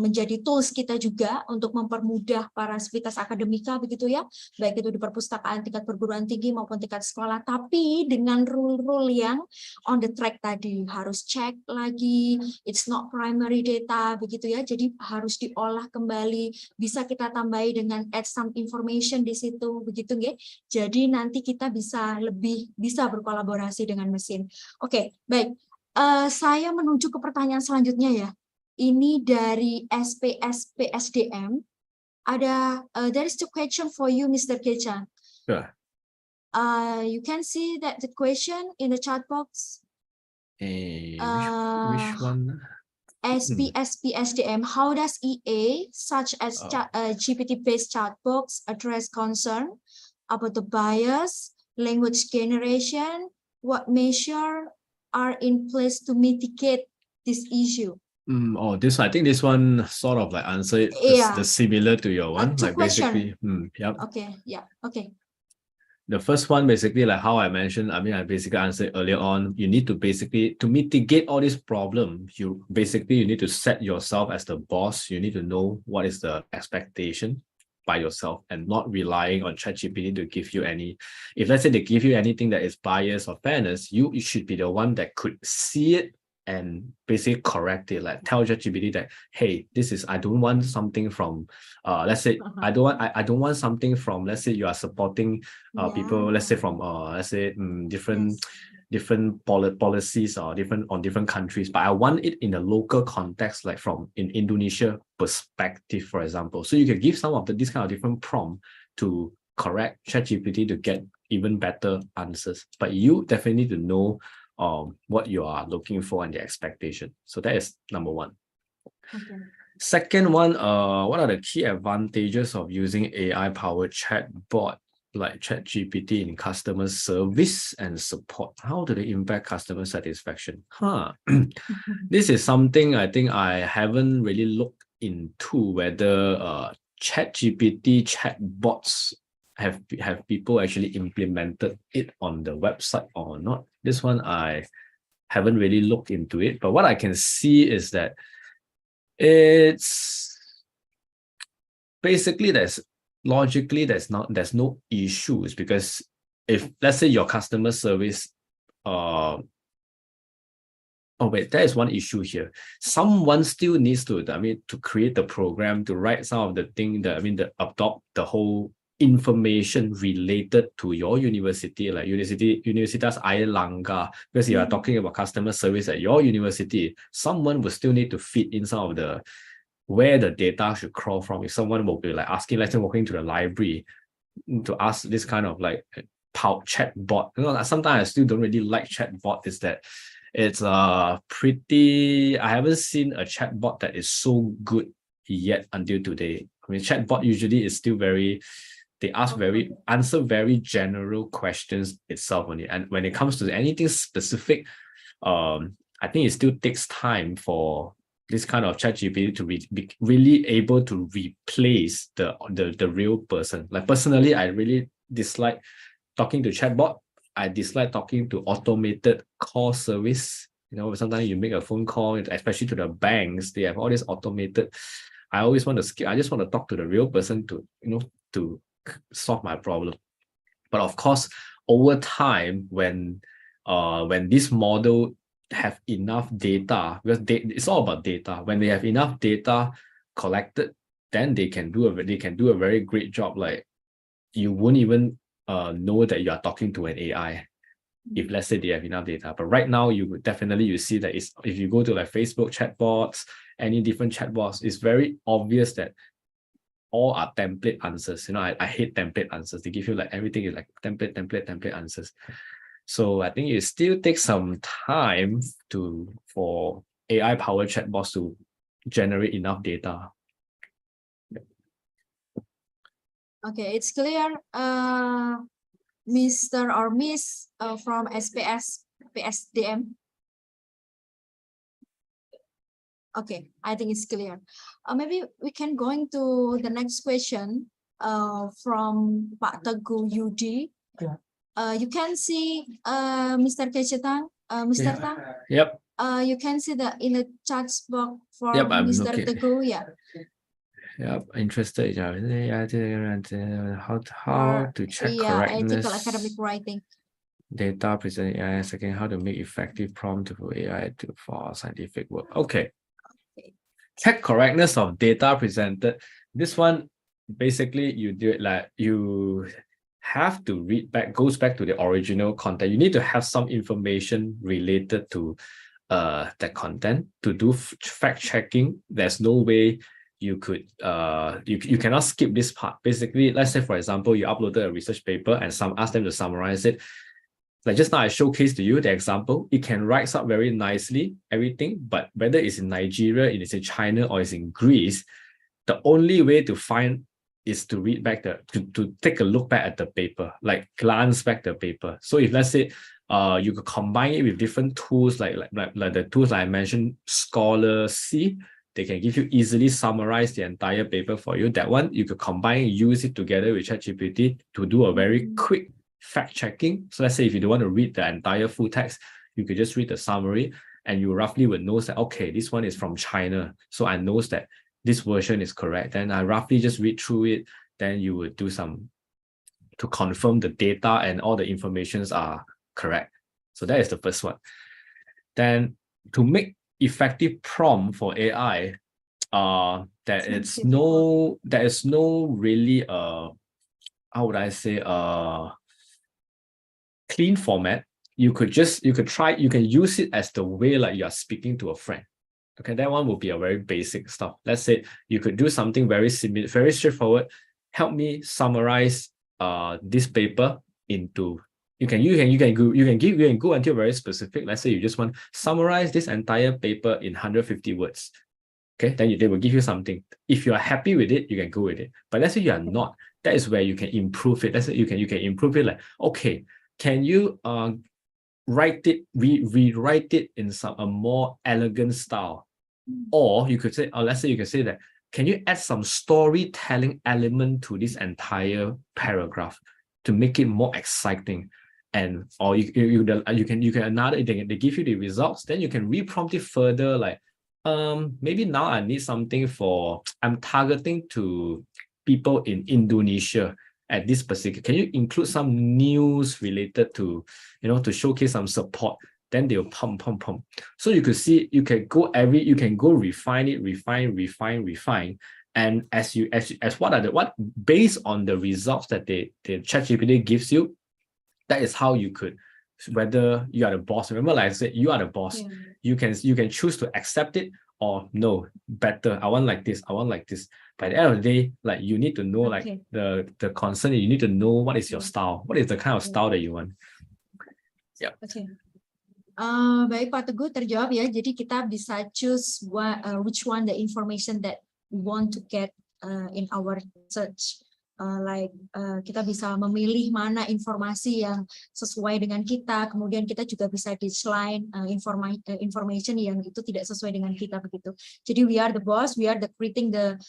menjadi tools kita juga untuk mempermudah para sivitas akademika begitu ya, baik itu di perpustakaan tingkat perguruan tinggi maupun tingkat sekolah, tapi dengan rule-rule yang on the track tadi, harus cek lagi, it's not primary data begitu ya, jadi harus diolah kembali, bisa kita tambahi dengan add some information di situ begitu nggih. Jadi nanti kita bisa berkolaborasi dengan mesin. Oke, baik. Saya menuju ke pertanyaan selanjutnya ya. Ini dari SPSDM. There is the question for you, Mr. Kecha. Sure. You can see that the question in the chat box. Which one? SPSDM. How does EA, such as GPT-based chat box, address concern about the bias, language generation? What measures are in place to mitigate this issue? I think this one sort of like answered the similar to your one. Like basically, Okay, yeah, okay. The first one basically like how I mentioned, I basically answered earlier on, you need to basically, to mitigate all this problem, you need to set yourself as the boss. You need to know what is the expectation by yourself and not relying on ChatGPT to give you any, if let's say they give you anything that is bias or fairness, you should be the one that could see it and basically correct it, like tell ChatGPT that, hey, I don't want something from let's say I don't want something from, let's say you are supporting people, let's say from different policies or different countries, but I want it in a local context, like from in Indonesia perspective, for example. So you can give some of this kind of different prompt to correct ChatGPT to get even better answers, but you definitely need to know what you are looking for and the expectation. So that is number one. Okay. Second one, what are the key advantages of using AI-powered chatbot like ChatGPT in customer service and support? How do they impact customer satisfaction? This is something I think I haven't really looked into, whether ChatGPT chatbots have people actually implemented it on the website or not. This one I haven't really looked into it, but what I can see is that it's basically there's no issues, because if let's say your customer service oh wait, there is one issue here. Someone still needs to, to create the program, to write some of the thing that, to adopt the whole information related to your university, like Universitas Airlangga, because you are talking about customer service at your university, someone will still need to fit in some of the where the data should crawl from. If someone will be like asking, let's say walking to the library to ask this kind of like chat bot, sometimes I still don't really like chat bot, is that it's pretty, I haven't seen a chat bot that is so good yet until today. I mean, chat bot usually is still they answer very general questions itself only. And when it comes to anything specific, I think it still takes time for this kind of ChatGPT to be really able to replace the real person. Like personally, I really dislike talking to chatbot. I dislike talking to automated call service. Sometimes you make a phone call, especially to the banks, they have all this automated. I always want to skip. I just want to talk to the real person to solve my problem. But of course, over time, when this model have enough data, because it's all about data. When they have enough data collected, then they can do a very great job. Like you won't even know that you are talking to an AI if let's say they have enough data. But right now, you see that if you go to like Facebook chatbots, any different chatbots, it's very obvious that all are template answers. I hate template answers. They give you like everything is like template answers. So I think it still takes some time for AI powered chatbots to generate enough data. Okay, it's clear, Mr. or Miss from SPS PSDM. Okay, I think it's clear. Maybe we can go into the next question from Pak Teguh Yudi. Yeah. You can see Mr. Kecetan, Mr. Tang. Yep. You can see in the chat box for Yep, I'm Mr. looking. Teguh. Yeah. Yep, interested. How to check Ethical correctness. academic writing. Data presented AI. Second, how to make effective prompt for AI for scientific work. Okay. Check correctness of data presented. This one, basically, you do it like you have to read back, goes back to the original content. You need to have some information related to that content to do fact checking. There's no way you could you cannot skip this part. Basically, let's say for example, you uploaded a research paper and ask them to summarize it. Like just now I showcased to you the example, it can write up very nicely, everything, but whether it's in Nigeria, it is in China, or it's in Greece, the only way to find is to read back to take a look back at the paper, like glance back the paper. So if let's say you could combine it with different tools like the tools I mentioned, Scholar C, they can give you easily summarize the entire paper for you. That one you could combine, use it together with ChatGPT to do a very quick fact checking. So let's say if you don't want to read the entire full text, you could just read the summary and you roughly would know that, okay, this one is from China. So I know that this version is correct. Then I roughly just read through it. Then you would do some to confirm the data and all the informations are correct. So that is the first one. Then to make effective prompt for AI, there is no really how would I say clean format. You can use it as the way like you are speaking to a friend. Okay, that one will be a very basic stuff. Let's say you could do something very similar, very straightforward. Help me summarize this paper into. You can go until very specific. Let's say you just want to summarize this entire paper in 150 words. Okay, then they will give you something. If you are happy with it, you can go with it. But let's say you are not. That is where you can improve it. Let's say you can improve it like, okay, can you write it, rewrite it in a more elegant style? Or you could say, or let's say you can say that, can you add some storytelling element to this entire paragraph to make it more exciting? And or you can another, they give you the results, then you can reprompt it further, like maybe now I need something for, I'm targeting to people in Indonesia at this specific, can you include some news related to, to showcase some support? then they'll pump. So you could see, you can go refine it, refine. And what based on the results that the ChatGPT gives you, that is how you could, whether you are the boss. Remember, like I said, you are the boss. You can choose to accept it or no, better. I want like this. By the end of the day, like you need to know like the concern. You need to know what is your style. What is the kind of style that you want. Yeah. Okay. Baik Pak Teguh, terjawab ya. Jadi kita bisa choose which one the information that we want to get in our search. Kita bisa memilih mana informasi yang sesuai dengan kita, kemudian kita juga bisa decline information yang itu tidak sesuai dengan kita begitu. Jadi we are the boss, we are the creating the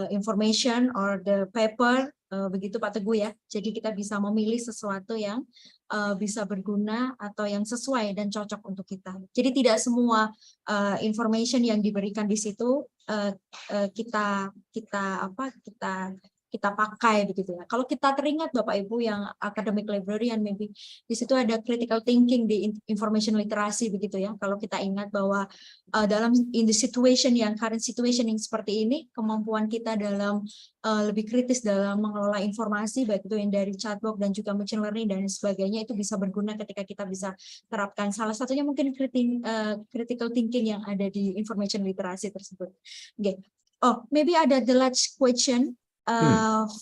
information or the paper, begitu Pak Teguh ya. Jadi kita bisa memilih sesuatu yang bisa berguna atau yang sesuai dan cocok untuk kita. Jadi tidak semua information yang diberikan di situ kita pakai begitu ya. Kalau kita teringat Bapak Ibu yang academic librarian, maybe di situ ada critical thinking di information literasi begitu ya. Kalau kita ingat bahwa in the situation yang current situation yang seperti ini, kemampuan kita dalam lebih kritis dalam mengelola informasi baik itu yang dari chatbot dan juga machine learning dan sebagainya itu bisa berguna ketika kita bisa terapkan. Salah satunya mungkin critical thinking yang ada di information literasi tersebut. Okay. Oh, maybe ada the last question.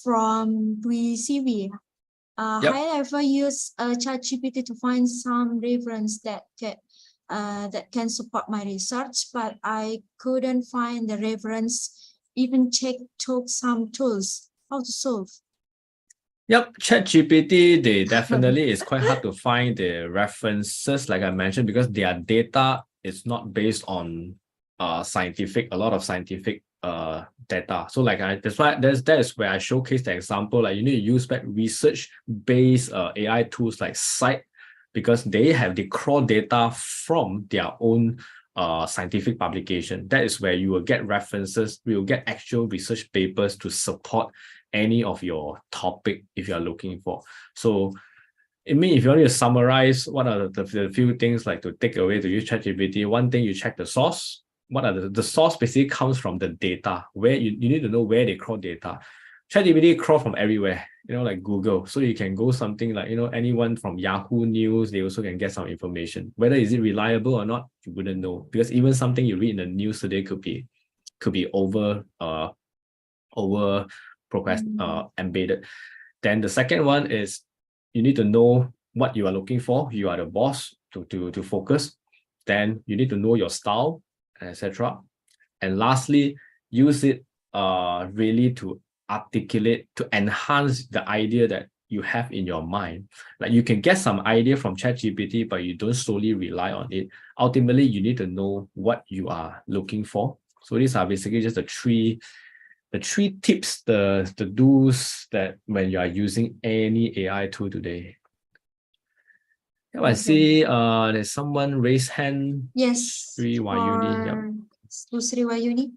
From Dwi Siwi. I ever use ChatGPT to find some reference that can support my research, but I couldn't find the reference. Even took some tools. How to solve? Yep, ChatGPT, they definitely is quite hard to find the references, like I mentioned, because their data is not based on a lot of scientific data. So like that is where I showcase the example, like you need to use research-based AI tools like Scite, because they crawl data from their own scientific publication. That is where you will get references, you will get actual research papers to support any of your topic if you are looking for. So I mean, if you want to summarize what are the few things like to take away to use ChatGPT, one thing, you check the source. What are the source basically comes from the data, where you need to know where they crawl data. ChatGPT crawl from everywhere, like Google. So you can go something like, anyone from Yahoo News, they also can get some information. Whether is it reliable or not, you wouldn't know, because even something you read in the news today could be embedded. Then the second one is you need to know what you are looking for. You are the boss to focus. Then you need to know your style, etc. And lastly, use it really to articulate, to enhance the idea that you have in your mind. Like you can get some idea from ChatGPT, but you don't solely rely on it. Ultimately, you need to know what you are looking for. So these are basically just the three tips, the do's that when you are using any AI tool today. Yeah, I see there's someone raised hand. Yes. Sri Wayuni. Yep. Sri Wayuni.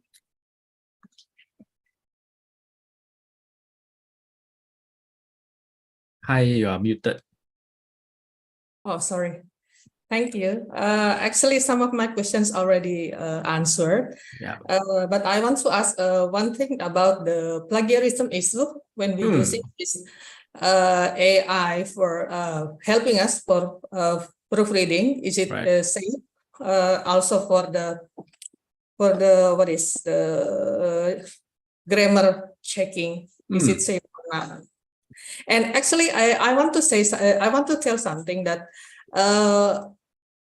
Hi, you are muted. Oh, sorry. Thank you. Actually, some of my questions already answered. Yeah. But I want to ask one thing about the plagiarism issue when we using this AI for helping us for proofreading. Is it safe? Also for the what is the grammar checking? Is it safe or not? And actually, I want to tell something that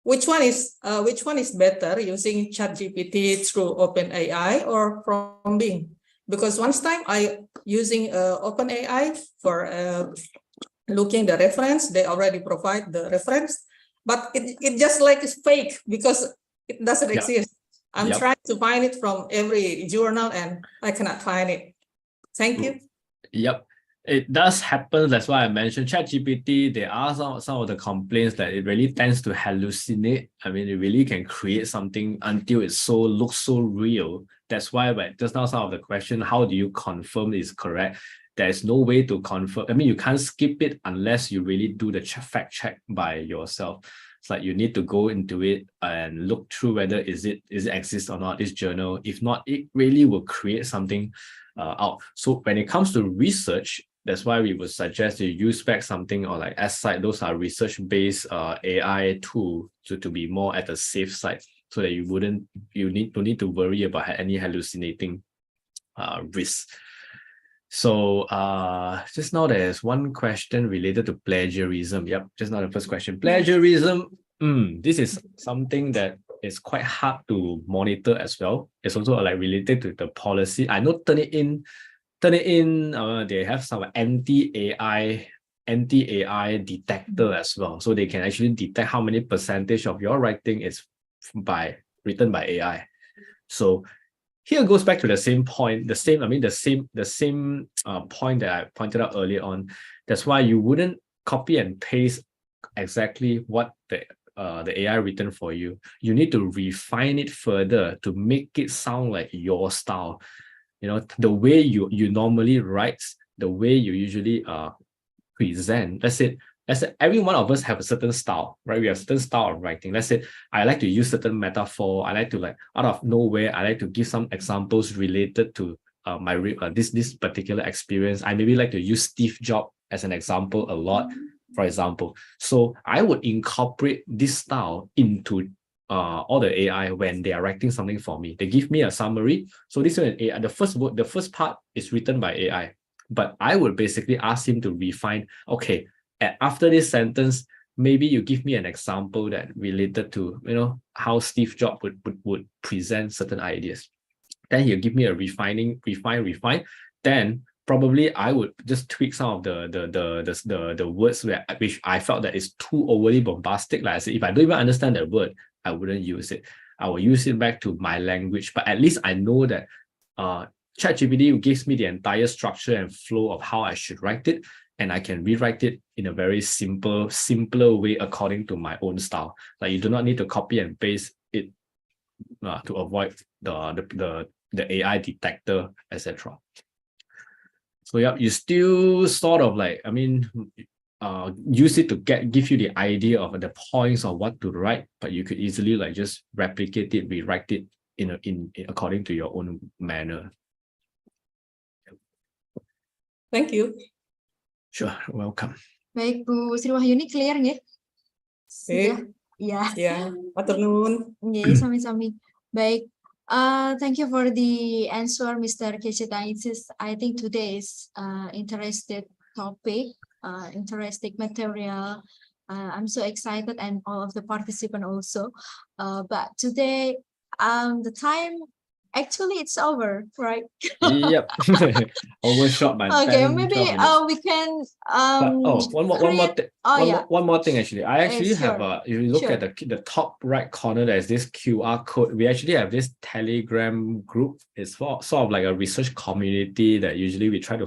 which one is better, using ChatGPT through OpenAI or from Bing? Because one time I using OpenAI for looking the reference. They already provide the reference, but it just like is fake because it doesn't exist. I'm trying to find it from every journal and I cannot find it. Thank you. Yep. It does happen. That's why I mentioned ChatGPT. There are some of the complaints that it really tends to hallucinate. I mean, it really can create something until it looks so real. That's why just now some of the question, how do you confirm is correct? there's no way to confirm. I mean, you can't skip it unless you really do the fact check by yourself. It's like you need to go into it and look through whether is it exists or not, this journal. If not, it really will create something out. So when it comes to research, that's why we would suggest you use back something or like SCite. Those are research-based AI tool to be more at the safe side, so that you need to worry about any hallucinating risk. So just now there's one question related to plagiarism. Yep, just now the first question. Plagiarism, this is something that is quite hard to monitor as well. It's also like related to the policy. I know Turnitin, they have some anti-AI detector as well. So they can actually detect how many percentage of your writing is written by AI. So here goes back to the same point, the same point that I pointed out earlier on. That's why you wouldn't copy and paste exactly what the AI written for you. You need to refine it further to make it sound like your style. You know, the way you normally write, the way you usually present. Let's say every one of us have a certain style, right? We have a certain style of writing. Let's say I like to use certain metaphor. I like to, like, out of nowhere, I like to give some examples related to this particular experience. I maybe like to use Steve Jobs as an example a lot, for example. So I would incorporate this style into all the AI when they are writing something for me. They give me a summary. So this one, AI, the first part is written by AI, but I would basically ask him to refine. Okay, after this sentence, maybe you give me an example that related to, you know, how Steve Jobs would present certain ideas. Then he'll give me a refine. Then probably I would just tweak some of the words which I felt that is too overly bombastic. Like I said, if I don't even understand that word, I wouldn't use it. I will use it back to my language. But at least I know that ChatGPT gives me the entire structure and flow of how I should write it, and I can rewrite it in a very simpler way according to my own style. Like, you do not need to copy and paste it to avoid the AI detector, etc. So yeah, you still sort of like, I mean, use it to give you the idea of the points of what to write, but you could easily like just replicate it, rewrite it in according to your own manner. Thank you. Sure, welcome. Baik, Bu Sri Wahyuni, clear nggih? Sudah? Ya. Ya, matur nuwun. Nggih, sami-sami. Baik. Thank you for the answer, Mr. Kecetang. I think today's interesting topic, interesting material. I'm so excited, and all of the participants also. But today, the time, actually it's over, right? Yep. Overshot by 10, Okay, maybe 12 minutes. we can one more thing actually. I actually have sure. if you look Sure. at the top right corner, there's this QR code. We actually have this Telegram group. It's sort of like a research community that usually we try to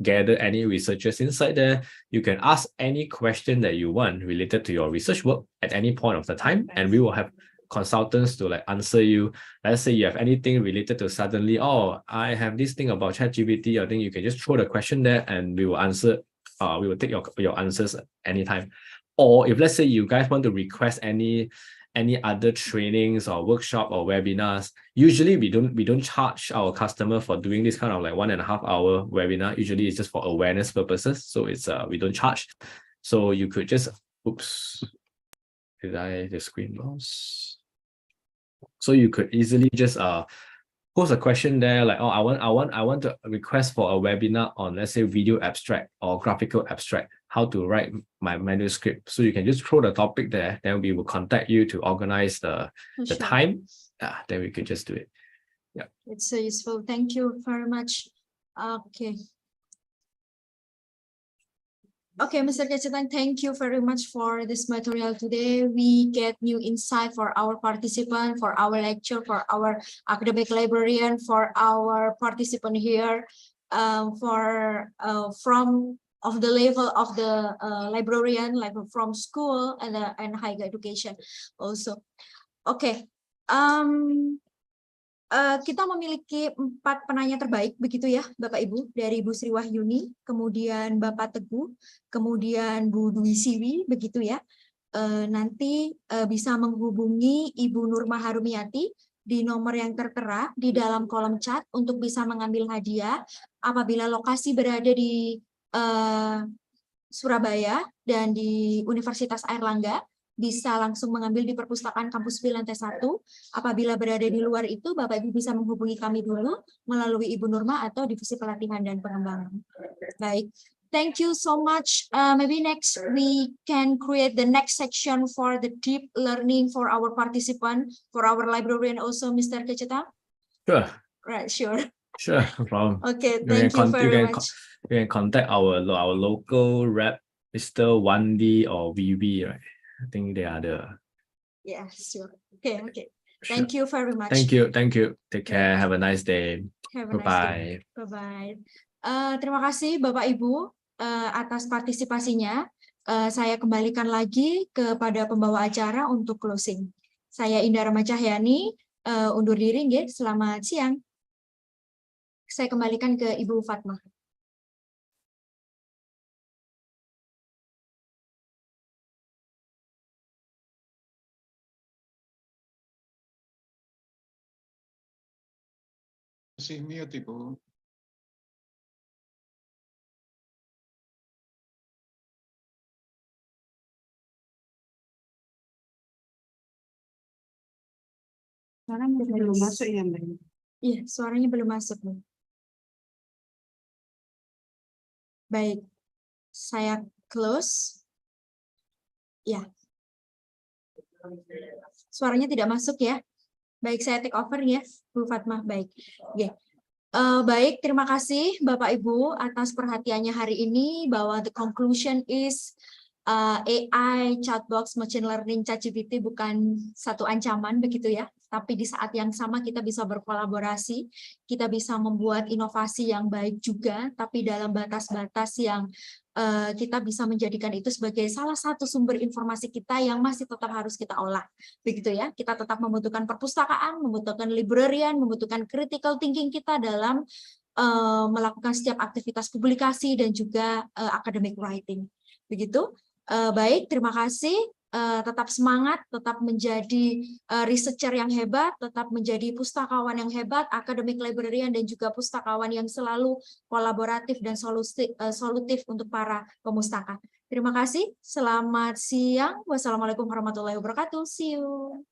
gather any researchers inside there. You can ask any question that you want related to your research work at any point of the time, and we will have consultants to like answer you. Let's say you have anything related to suddenly, oh, I have this thing about ChatGPT. I think you can just throw the question there and we will answer. We will take your answers anytime. Or if let's say you guys want to request any other trainings or workshop or webinars, usually we don't charge our customer for doing this kind of like 1.5 hour webinar. Usually it's just for awareness purposes. So it's we don't charge. So you could just, oops, did I the screen loss? So you could easily just post a question there, like, oh, I want to request for a webinar on, let's say, video abstract or graphical abstract, how to write my manuscript. So you can just throw the topic there, then we will contact you to organize the time. Then we could just do it. Yeah. It's so useful. Thank you very much. Okay, Mr. Kecetang, thank you very much for this material today. We get new insight for our participant, for our lecture, for our academic librarian, for our participant here, from of the level of the librarian, like from school and higher education also. Okay. kita memiliki 4 penanya terbaik begitu ya Bapak Ibu, dari Bu Sri Wahyuni, kemudian Bapak Teguh, kemudian Bu Dwi Siwi begitu ya. Nanti bisa menghubungi Ibu Nurma Harumiati di nomor yang tertera di dalam kolom chat untuk bisa mengambil hadiah apabila lokasi berada di Surabaya dan di Universitas Airlangga. Bisa langsung mengambil di perpustakaan kampus B lantai 1. Apabila berada di luar itu, Bapak Ibu bisa menghubungi kami dulu melalui Ibu Nurma atau divisi pelatihan dan pengembangan. Baik, thank you so much. Maybe next we can create the next section for the deep learning for our participant, for our librarian also, Mr. Keceta. Sure. Right, sure. Sure, no problem. Okay, thank you very much. You can contact our local rep, Mr. Wandi or VB, right? I think they are the... Yeah, sure. Okay. Sure. Thank you very much. Thank you. Take care. Have a nice day. Have a nice Bye-bye. day. Bye-bye. Terima kasih Bapak Ibu atas partisipasinya. Saya kembalikan lagi kepada pembawa acara untuk closing. Saya Indah Rama Cahyani, undur diri nggih. Selamat siang. Saya kembalikan ke Ibu Fatma. Masih mute, Ibu. Suaranya belum masuk ya, Mbak? Iya, suaranya belum masuk, Mbak. Baik, saya close. Ya. Suaranya tidak masuk ya. Baik, saya take over ya, Bu Fatma. Baik. Oke. Baik, terima kasih Bapak Ibu atas perhatiannya hari ini bahwa the conclusion is AI, chatbox, machine learning, ChatGPT bukan satu ancaman begitu ya. Tapi di saat yang sama kita bisa berkolaborasi, kita bisa membuat inovasi yang baik juga, tapi dalam batas-batas yang kita bisa menjadikan itu sebagai salah satu sumber informasi kita yang masih tetap harus kita olah. Begitu ya, kita tetap membutuhkan perpustakaan, membutuhkan librarian, membutuhkan critical thinking kita dalam melakukan setiap aktivitas publikasi dan juga academic writing. Begitu. Baik, terima kasih. Tetap semangat, tetap menjadi researcher yang hebat, tetap menjadi pustakawan yang hebat, akademik librarian dan juga pustakawan yang selalu kolaboratif dan solutif untuk para pemustaka. Terima kasih, selamat siang. Wassalamualaikum warahmatullahi wabarakatuh. See you.